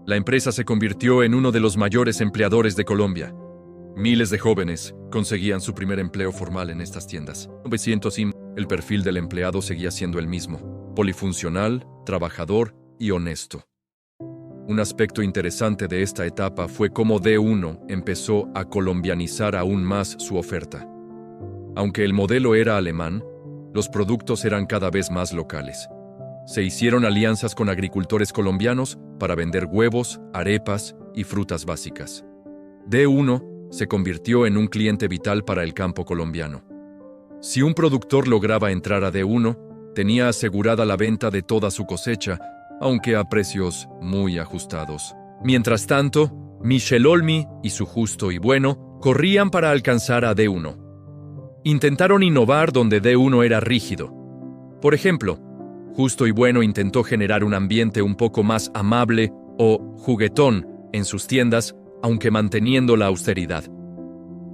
La empresa se convirtió en uno de los mayores empleadores de Colombia. Miles de jóvenes conseguían su primer empleo formal en estas tiendas. 900 y el perfil del empleado seguía siendo el mismo. polifuncional, trabajador y honesto. Un aspecto interesante de esta etapa fue cómo D1 empezó a colombianizar aún más su oferta. Aunque el modelo era alemán, los productos eran cada vez más locales. Se hicieron alianzas con agricultores colombianos para vender huevos, arepas y frutas básicas. D1 se convirtió en un cliente vital para el campo colombiano. Si un productor lograba entrar a D1, tenía asegurada la venta de toda su cosecha, aunque a precios muy ajustados. Mientras tanto, Michel Olmi y su Justo y Bueno corrían para alcanzar a D1. Intentaron innovar donde D1 era rígido. Por ejemplo, Justo y Bueno intentó generar un ambiente un poco más amable o juguetón en sus tiendas, aunque manteniendo la austeridad.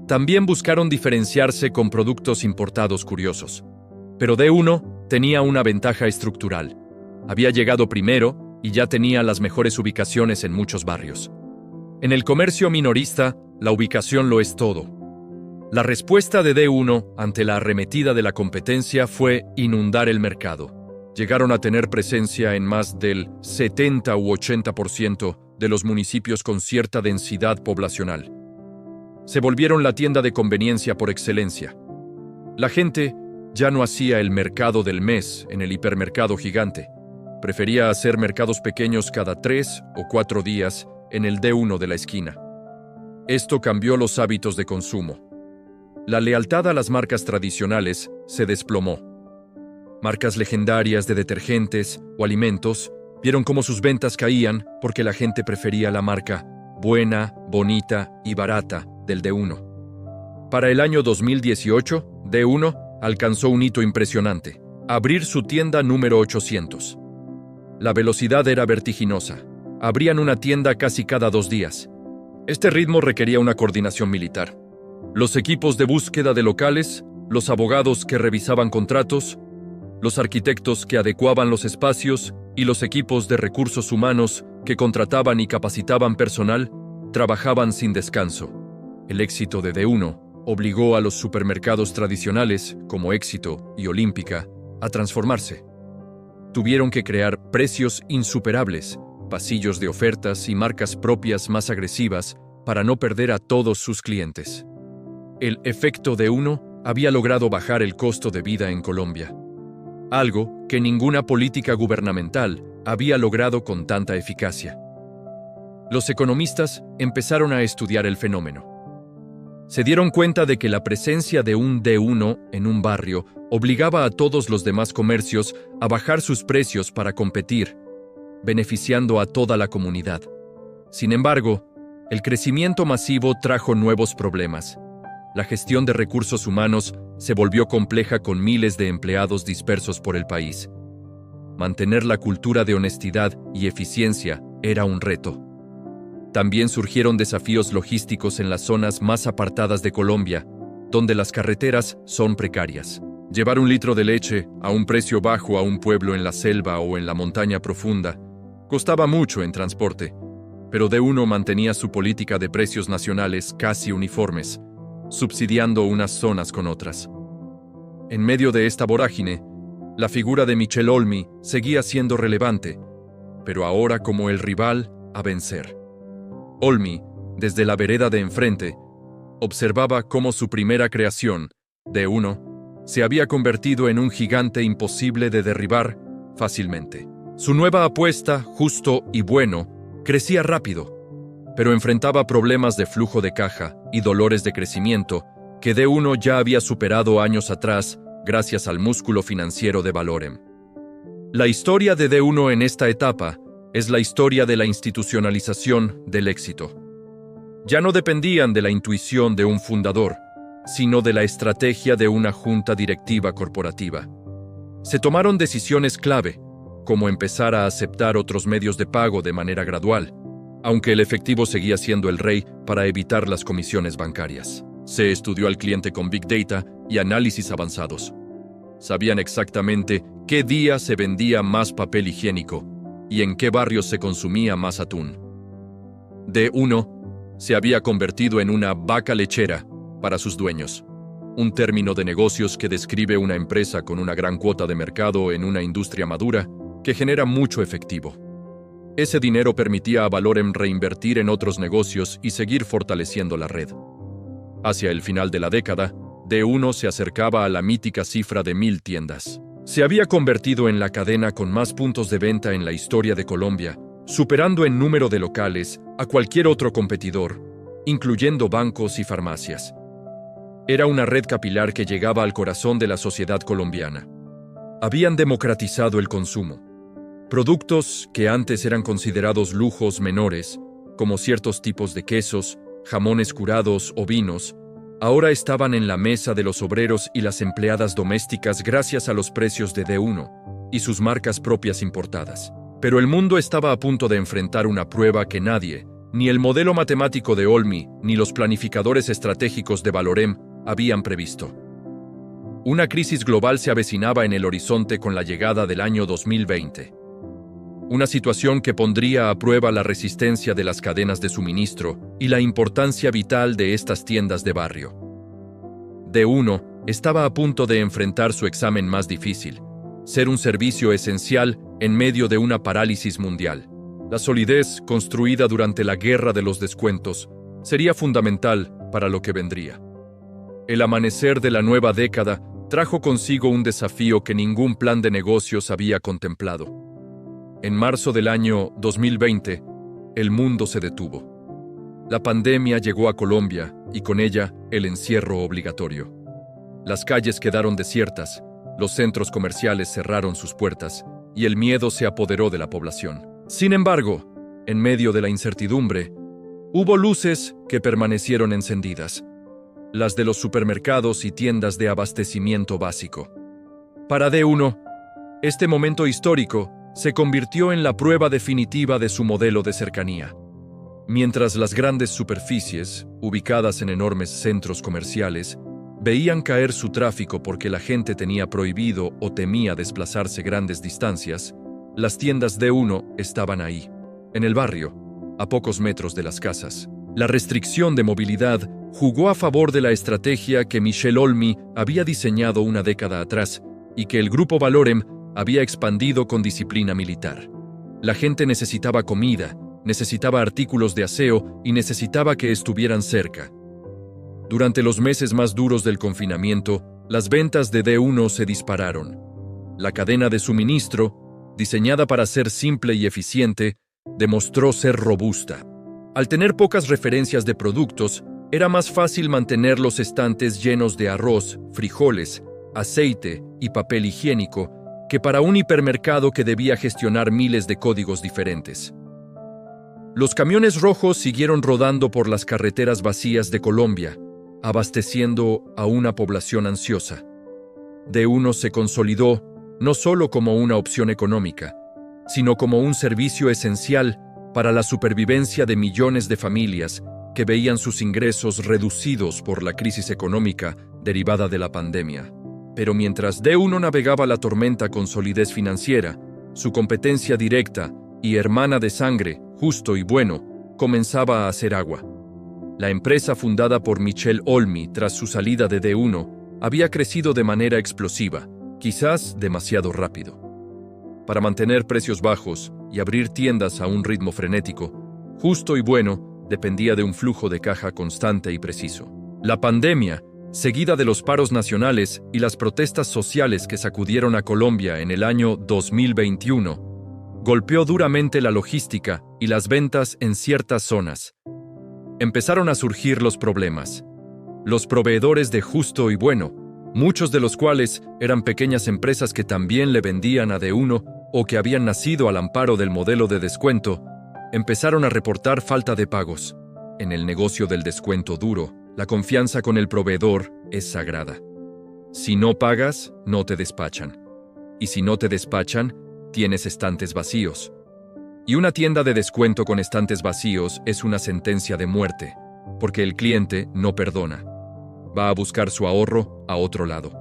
También buscaron diferenciarse con productos importados curiosos. Pero D1 tenía una ventaja estructural. Había llegado primero y ya tenía las mejores ubicaciones en muchos barrios. En el comercio minorista, la ubicación lo es todo. La respuesta de D1 ante la arremetida de la competencia fue inundar el mercado. Llegaron a tener presencia en más del 70 u 80% de los municipios con cierta densidad poblacional. Se volvieron la tienda de conveniencia por excelencia. La gente ya no hacía el mercado del mes en el hipermercado gigante. Prefería hacer mercados pequeños cada 3 o 4 días en el D1 de la esquina. Esto cambió los hábitos de consumo. La lealtad a las marcas tradicionales se desplomó. Marcas legendarias de detergentes o alimentos vieron cómo sus ventas caían porque la gente prefería la marca buena, bonita y barata del D1. Para el año 2018, D1 alcanzó un hito impresionante: abrir su tienda número 800. La velocidad era vertiginosa. Abrían una tienda casi cada 2 días. Este ritmo requería una coordinación militar. Los equipos de búsqueda de locales, los abogados que revisaban contratos, los arquitectos que adecuaban los espacios y los equipos de recursos humanos que contrataban y capacitaban personal, trabajaban sin descanso. El éxito de D1 obligó a los supermercados tradicionales, como Éxito y Olímpica, a transformarse. Tuvieron que crear precios insuperables, pasillos de ofertas y marcas propias más agresivas para no perder a todos sus clientes. El efecto D1 había logrado bajar el costo de vida en Colombia, algo que ninguna política gubernamental había logrado con tanta eficacia. Los economistas empezaron a estudiar el fenómeno. Se dieron cuenta de que la presencia de un D1 en un barrio obligaba a todos los demás comercios a bajar sus precios para competir, beneficiando a toda la comunidad. Sin embargo, el crecimiento masivo trajo nuevos problemas. La gestión de recursos humanos se volvió compleja con miles de empleados dispersos por el país. Mantener la cultura de honestidad y eficiencia era un reto. También surgieron desafíos logísticos en las zonas más apartadas de Colombia, donde las carreteras son precarias. Llevar un litro de leche a un precio bajo a un pueblo en la selva o en la montaña profunda costaba mucho en transporte, pero D1 mantenía su política de precios nacionales casi uniformes, subsidiando unas zonas con otras. En medio de esta vorágine, la figura de Michel Olmi seguía siendo relevante, pero ahora como el rival a vencer. Olmi, desde la vereda de enfrente, observaba cómo su primera creación, D1, se había convertido en un gigante imposible de derribar fácilmente. Su nueva apuesta, Justo y Bueno, crecía rápido, pero enfrentaba problemas de flujo de caja y dolores de crecimiento que D1 ya había superado años atrás gracias al músculo financiero de Valorem. La historia de D1 en esta etapa es la historia de la institucionalización del éxito. Ya no dependían de la intuición de un fundador, sino de la estrategia de una junta directiva corporativa. Se tomaron decisiones clave, como empezar a aceptar otros medios de pago de manera gradual, aunque el efectivo seguía siendo el rey para evitar las comisiones bancarias. Se estudió al cliente con Big Data y análisis avanzados. Sabían exactamente qué día se vendía más papel higiénico y en qué barrios se consumía más atún. D1 se había convertido en una vaca lechera para sus dueños. un término de negocios que describe una empresa con una gran cuota de mercado en una industria madura que genera mucho efectivo. Ese dinero permitía a Valorem reinvertir en otros negocios y seguir fortaleciendo la red. Hacia el final de la década, D1 se acercaba a la mítica cifra de 1,000 tiendas. Se había convertido en la cadena con más puntos de venta en la historia de Colombia, superando en número de locales a cualquier otro competidor, incluyendo bancos y farmacias. Era una red capilar que llegaba al corazón de la sociedad colombiana. Habían democratizado el consumo. Productos que antes eran considerados lujos menores, como ciertos tipos de quesos, jamones curados o vinos, ahora estaban en la mesa de los obreros y las empleadas domésticas gracias a los precios de D1 y sus marcas propias importadas. Pero el mundo estaba a punto de enfrentar una prueba que nadie, ni el modelo matemático de Olmi, ni los planificadores estratégicos de Valorem, habían previsto. Una crisis global se avecinaba en el horizonte con la llegada del año 2020. Una situación que pondría a prueba la resistencia de las cadenas de suministro y la importancia vital de estas tiendas de barrio. D1 estaba a punto de enfrentar su examen más difícil, ser un servicio esencial en medio de una parálisis mundial. La solidez construida durante la guerra de los descuentos sería fundamental para lo que vendría. El amanecer de la nueva década trajo consigo un desafío que ningún plan de negocios había contemplado. En marzo del año 2020, el mundo se detuvo. La pandemia llegó a Colombia y con ella el encierro obligatorio. Las calles quedaron desiertas, los centros comerciales cerraron sus puertas y el miedo se apoderó de la población. Sin embargo, en medio de la incertidumbre, hubo luces que permanecieron encendidas, las de los supermercados y tiendas de abastecimiento básico. Para D1, este momento histórico se convirtió en la prueba definitiva de su modelo de cercanía. Mientras las grandes superficies, ubicadas en enormes centros comerciales, veían caer su tráfico porque la gente tenía prohibido o temía desplazarse grandes distancias, las tiendas D1 estaban ahí, en el barrio, a pocos metros de las casas. La restricción de movilidad jugó a favor de la estrategia que Michel Olmi había diseñado una década atrás y que el grupo Valorem había expandido con disciplina militar. La gente necesitaba comida, necesitaba artículos de aseo y necesitaba que estuvieran cerca. Durante los meses más duros del confinamiento, las ventas de D1 se dispararon. La cadena de suministro, diseñada para ser simple y eficiente, demostró ser robusta. Al tener pocas referencias de productos, era más fácil mantener los estantes llenos de arroz, frijoles, aceite y papel higiénico que para un hipermercado que debía gestionar miles de códigos diferentes. Los camiones rojos siguieron rodando por las carreteras vacías de Colombia, abasteciendo a una población ansiosa. D1 se consolidó no solo como una opción económica, sino como un servicio esencial para la supervivencia de millones de familias que veían sus ingresos reducidos por la crisis económica derivada de la pandemia. Pero mientras D1 navegaba la tormenta con solidez financiera, su competencia directa y hermana de sangre, Justo y Bueno, comenzaba a hacer agua. La empresa fundada por Michel Olmi tras su salida de D1 había crecido de manera explosiva, quizás demasiado rápido. Para mantener precios bajos y abrir tiendas a un ritmo frenético, Justo y Bueno dependía de un flujo de caja constante y preciso. La pandemia, seguida de los paros nacionales y las protestas sociales que sacudieron a Colombia en el año 2021, golpeó duramente la logística y las ventas en ciertas zonas. Empezaron a surgir los problemas. Los proveedores de Justo y Bueno, muchos de los cuales eran pequeñas empresas que también le vendían a D1 o que habían nacido al amparo del modelo de descuento, empezaron a reportar falta de pagos. En el negocio del descuento duro, la confianza con el proveedor es sagrada. Si no pagas, no te despachan. Y si no te despachan, tienes estantes vacíos. Y una tienda de descuento con estantes vacíos es una sentencia de muerte, porque el cliente no perdona. Va a buscar su ahorro a otro lado.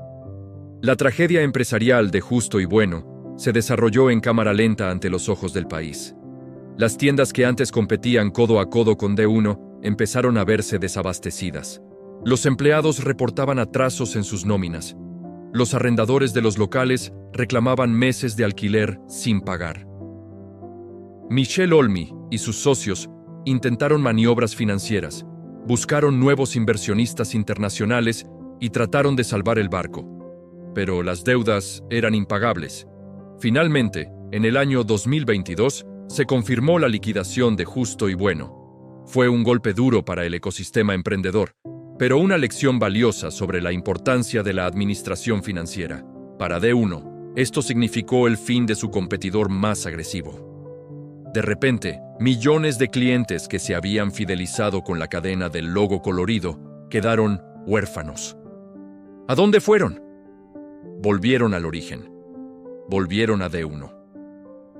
La tragedia empresarial de Justo y Bueno se desarrolló en cámara lenta ante los ojos del país. Las tiendas que antes competían codo a codo con D1 empezaron a verse desabastecidas. Los empleados reportaban atrasos en sus nóminas. Los arrendadores de los locales reclamaban meses de alquiler sin pagar. Michel Olmi y sus socios intentaron maniobras financieras, buscaron nuevos inversionistas internacionales y trataron de salvar el barco. Pero las deudas eran impagables. Finalmente, en el año 2022, se confirmó la liquidación de Justo y Bueno. Fue un golpe duro para el ecosistema emprendedor, pero una lección valiosa sobre la importancia de la administración financiera. Para D1, esto significó el fin de su competidor más agresivo. De repente, millones de clientes que se habían fidelizado con la cadena del logo colorido quedaron huérfanos. ¿A dónde fueron? Volvieron al origen. Volvieron a D1.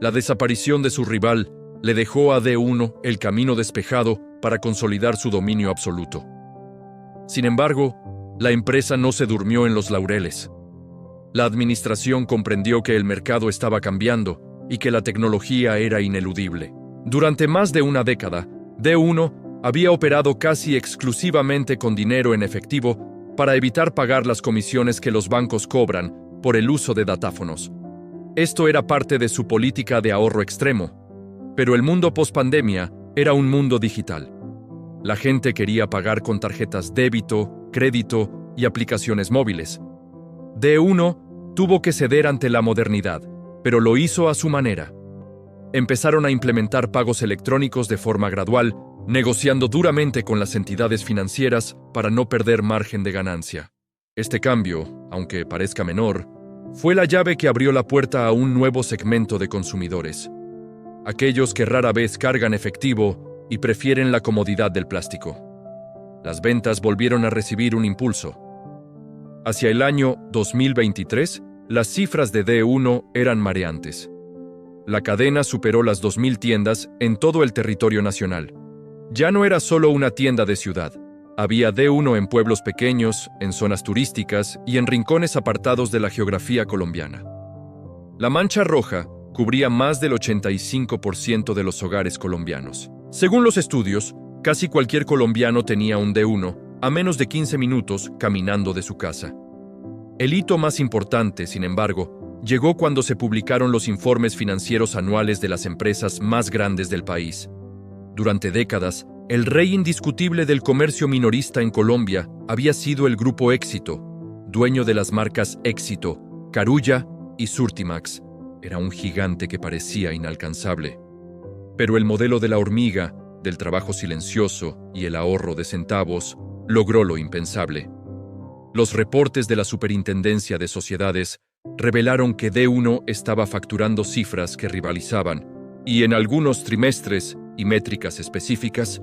La desaparición de su rival le dejó a D1 el camino despejado para consolidar su dominio absoluto. Sin embargo, la empresa no se durmió en los laureles. La administración comprendió que el mercado estaba cambiando y que la tecnología era ineludible. Durante más de una década, D1 había operado casi exclusivamente con dinero en efectivo para evitar pagar las comisiones que los bancos cobran por el uso de datáfonos. Esto era parte de su política de ahorro extremo, pero el mundo post-pandemia era un mundo digital. La gente quería pagar con tarjetas débito, crédito y aplicaciones móviles. D1 tuvo que ceder ante la modernidad, pero lo hizo a su manera. Empezaron a implementar pagos electrónicos de forma gradual, negociando duramente con las entidades financieras para no perder margen de ganancia. Este cambio, aunque parezca menor, fue la llave que abrió la puerta a un nuevo segmento de consumidores. Aquellos que rara vez cargan efectivo y prefieren la comodidad del plástico. Las ventas volvieron a recibir un impulso. Hacia el año 2023, las cifras de D1 eran mareantes. La cadena superó las 2.000 tiendas en todo el territorio nacional. Ya no era solo una tienda de ciudad. Había D1 en pueblos pequeños, en zonas turísticas y en rincones apartados de la geografía colombiana. La mancha roja cubría más del 85% de los hogares colombianos. Según los estudios, casi cualquier colombiano tenía un D1 a menos de 15 minutos caminando de su casa. El hito más importante, sin embargo, llegó cuando se publicaron los informes financieros anuales de las empresas más grandes del país. Durante décadas, el rey indiscutible del comercio minorista en Colombia había sido el Grupo Éxito, dueño de las marcas Éxito, Carulla y Surtimax. Era un gigante que parecía inalcanzable. Pero el modelo de la hormiga, del trabajo silencioso y el ahorro de centavos, logró lo impensable. Los reportes de la Superintendencia de Sociedades revelaron que D1 estaba facturando cifras que rivalizaban, y en algunos trimestres y métricas específicas,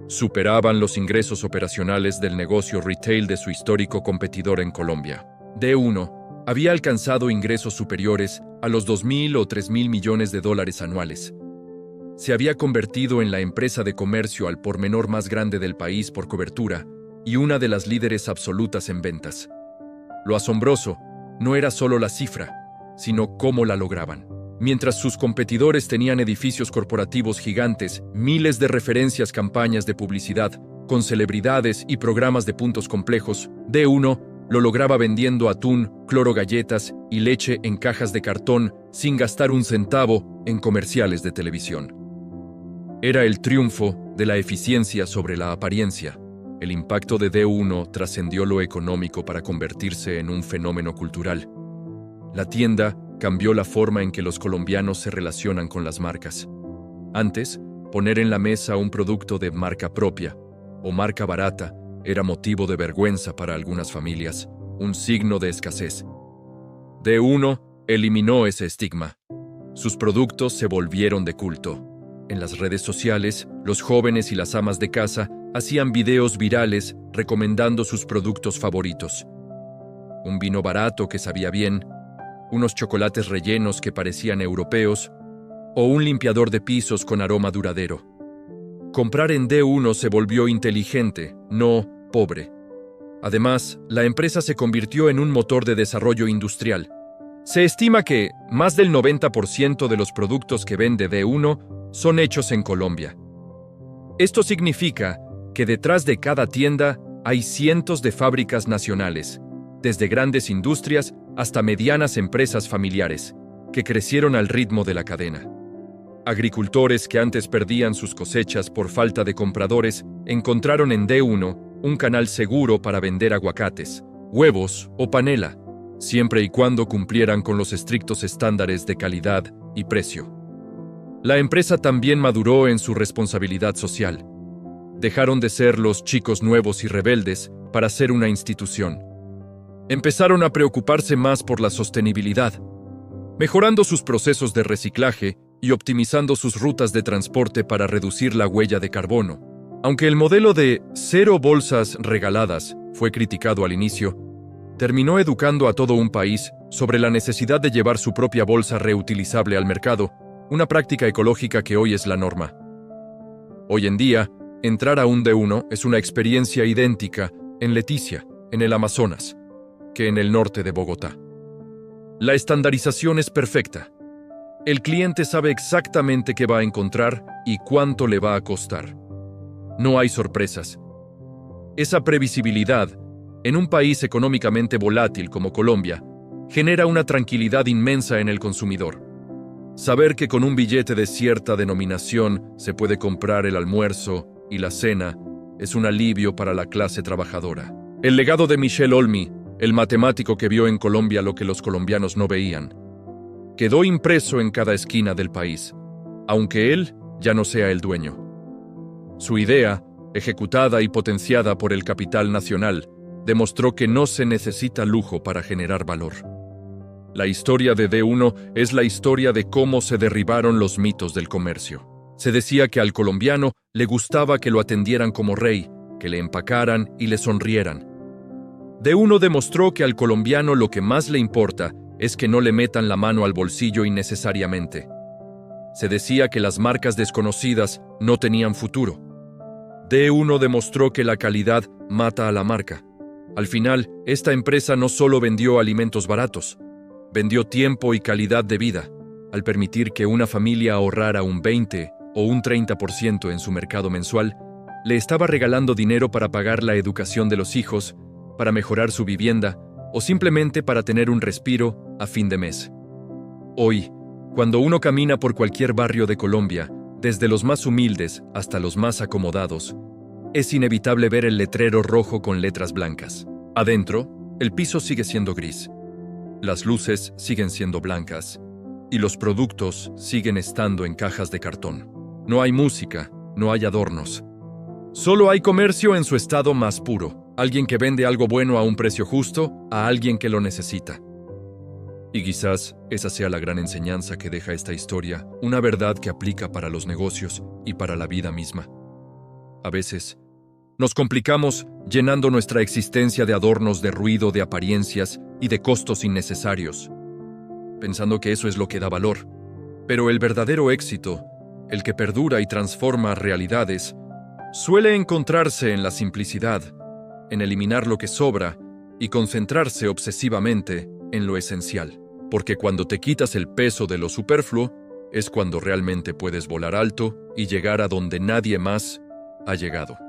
superaban los ingresos operacionales del negocio retail de su histórico competidor en Colombia. D1 había alcanzado ingresos superiores a los 2.000 o 3.000 millones de dólares anuales. Se había convertido en la empresa de comercio al por menor más grande del país por cobertura y una de las líderes absolutas en ventas. Lo asombroso no era solo la cifra, sino cómo la lograban. Mientras sus competidores tenían edificios corporativos gigantes, miles de campañas de publicidad, con celebridades y programas de puntos complejos, D1 lo lograba vendiendo atún, cloro galletas y leche en cajas de cartón sin gastar un centavo en comerciales de televisión. Era el triunfo de la eficiencia sobre la apariencia. El impacto de D1 trascendió lo económico para convertirse en un fenómeno cultural. La tienda cambió la forma en que los colombianos se relacionan con las marcas. Antes, poner en la mesa un producto de marca propia o marca barata era motivo de vergüenza para algunas familias, un signo de escasez. D1 eliminó ese estigma. Sus productos se volvieron de culto. En las redes sociales, los jóvenes y las amas de casa hacían videos virales recomendando sus productos favoritos. Un vino barato que sabía bien, unos chocolates rellenos que parecían europeos, o un limpiador de pisos con aroma duradero. Comprar en D1 se volvió inteligente, no pobre. Además, la empresa se convirtió en un motor de desarrollo industrial. Se estima que más del 90% de los productos que vende D1 son hechos en Colombia. Esto significa que detrás de cada tienda hay cientos de fábricas nacionales, desde grandes industrias hasta medianas empresas familiares, que crecieron al ritmo de la cadena. Agricultores que antes perdían sus cosechas por falta de compradores encontraron en D1 un canal seguro para vender aguacates, huevos o panela, siempre y cuando cumplieran con los estrictos estándares de calidad y precio. La empresa también maduró en su responsabilidad social. Dejaron de ser los chicos nuevos y rebeldes para ser una institución. Empezaron a preocuparse más por la sostenibilidad, mejorando sus procesos de reciclaje y optimizando sus rutas de transporte para reducir la huella de carbono. Aunque el modelo de cero bolsas regaladas fue criticado al inicio, terminó educando a todo un país sobre la necesidad de llevar su propia bolsa reutilizable al mercado, una práctica ecológica que hoy es la norma. Hoy en día, entrar a un D1 es una experiencia idéntica en Leticia, en el Amazonas, que en el norte de Bogotá. La estandarización es perfecta. El cliente sabe exactamente qué va a encontrar y cuánto le va a costar. No hay sorpresas. Esa previsibilidad, en un país económicamente volátil como Colombia, genera una tranquilidad inmensa en el consumidor. Saber que con un billete de cierta denominación se puede comprar el almuerzo y la cena es un alivio para la clase trabajadora. El legado de Michel Olmi, el matemático que vio en Colombia lo que los colombianos no veían, quedó impreso en cada esquina del país, aunque él ya no sea el dueño. Su idea, ejecutada y potenciada por el capital nacional, demostró que no se necesita lujo para generar valor. La historia de D1 es la historia de cómo se derribaron los mitos del comercio. Se decía que al colombiano le gustaba que lo atendieran como rey, que le empacaran y le sonrieran. D1 demostró que al colombiano lo que más le importa es que no le metan la mano al bolsillo innecesariamente. Se decía que las marcas desconocidas no tenían futuro. D1 demostró que la calidad mata a la marca. Al final, esta empresa no solo vendió alimentos baratos, vendió tiempo y calidad de vida, al permitir que una familia ahorrara un 20 o un 30% en su mercado mensual, le estaba regalando dinero para pagar la educación de los hijos, para mejorar su vivienda o simplemente para tener un respiro a fin de mes. Hoy, cuando uno camina por cualquier barrio de Colombia, desde los más humildes hasta los más acomodados, es inevitable ver el letrero rojo con letras blancas. Adentro, el piso sigue siendo gris, las luces siguen siendo blancas y los productos siguen estando en cajas de cartón. No hay música, no hay adornos. Solo hay comercio en su estado más puro. Alguien que vende algo bueno a un precio justo a alguien que lo necesita. Y quizás esa sea la gran enseñanza que deja esta historia, una verdad que aplica para los negocios y para la vida misma. A veces, nos complicamos llenando nuestra existencia de adornos, de ruido, de apariencias y de costos innecesarios, pensando que eso es lo que da valor. Pero el verdadero éxito, el que perdura y transforma realidades, suele encontrarse en la simplicidad, en eliminar lo que sobra y concentrarse obsesivamente en lo esencial. Porque cuando te quitas el peso de lo superfluo, es cuando realmente puedes volar alto y llegar a donde nadie más ha llegado.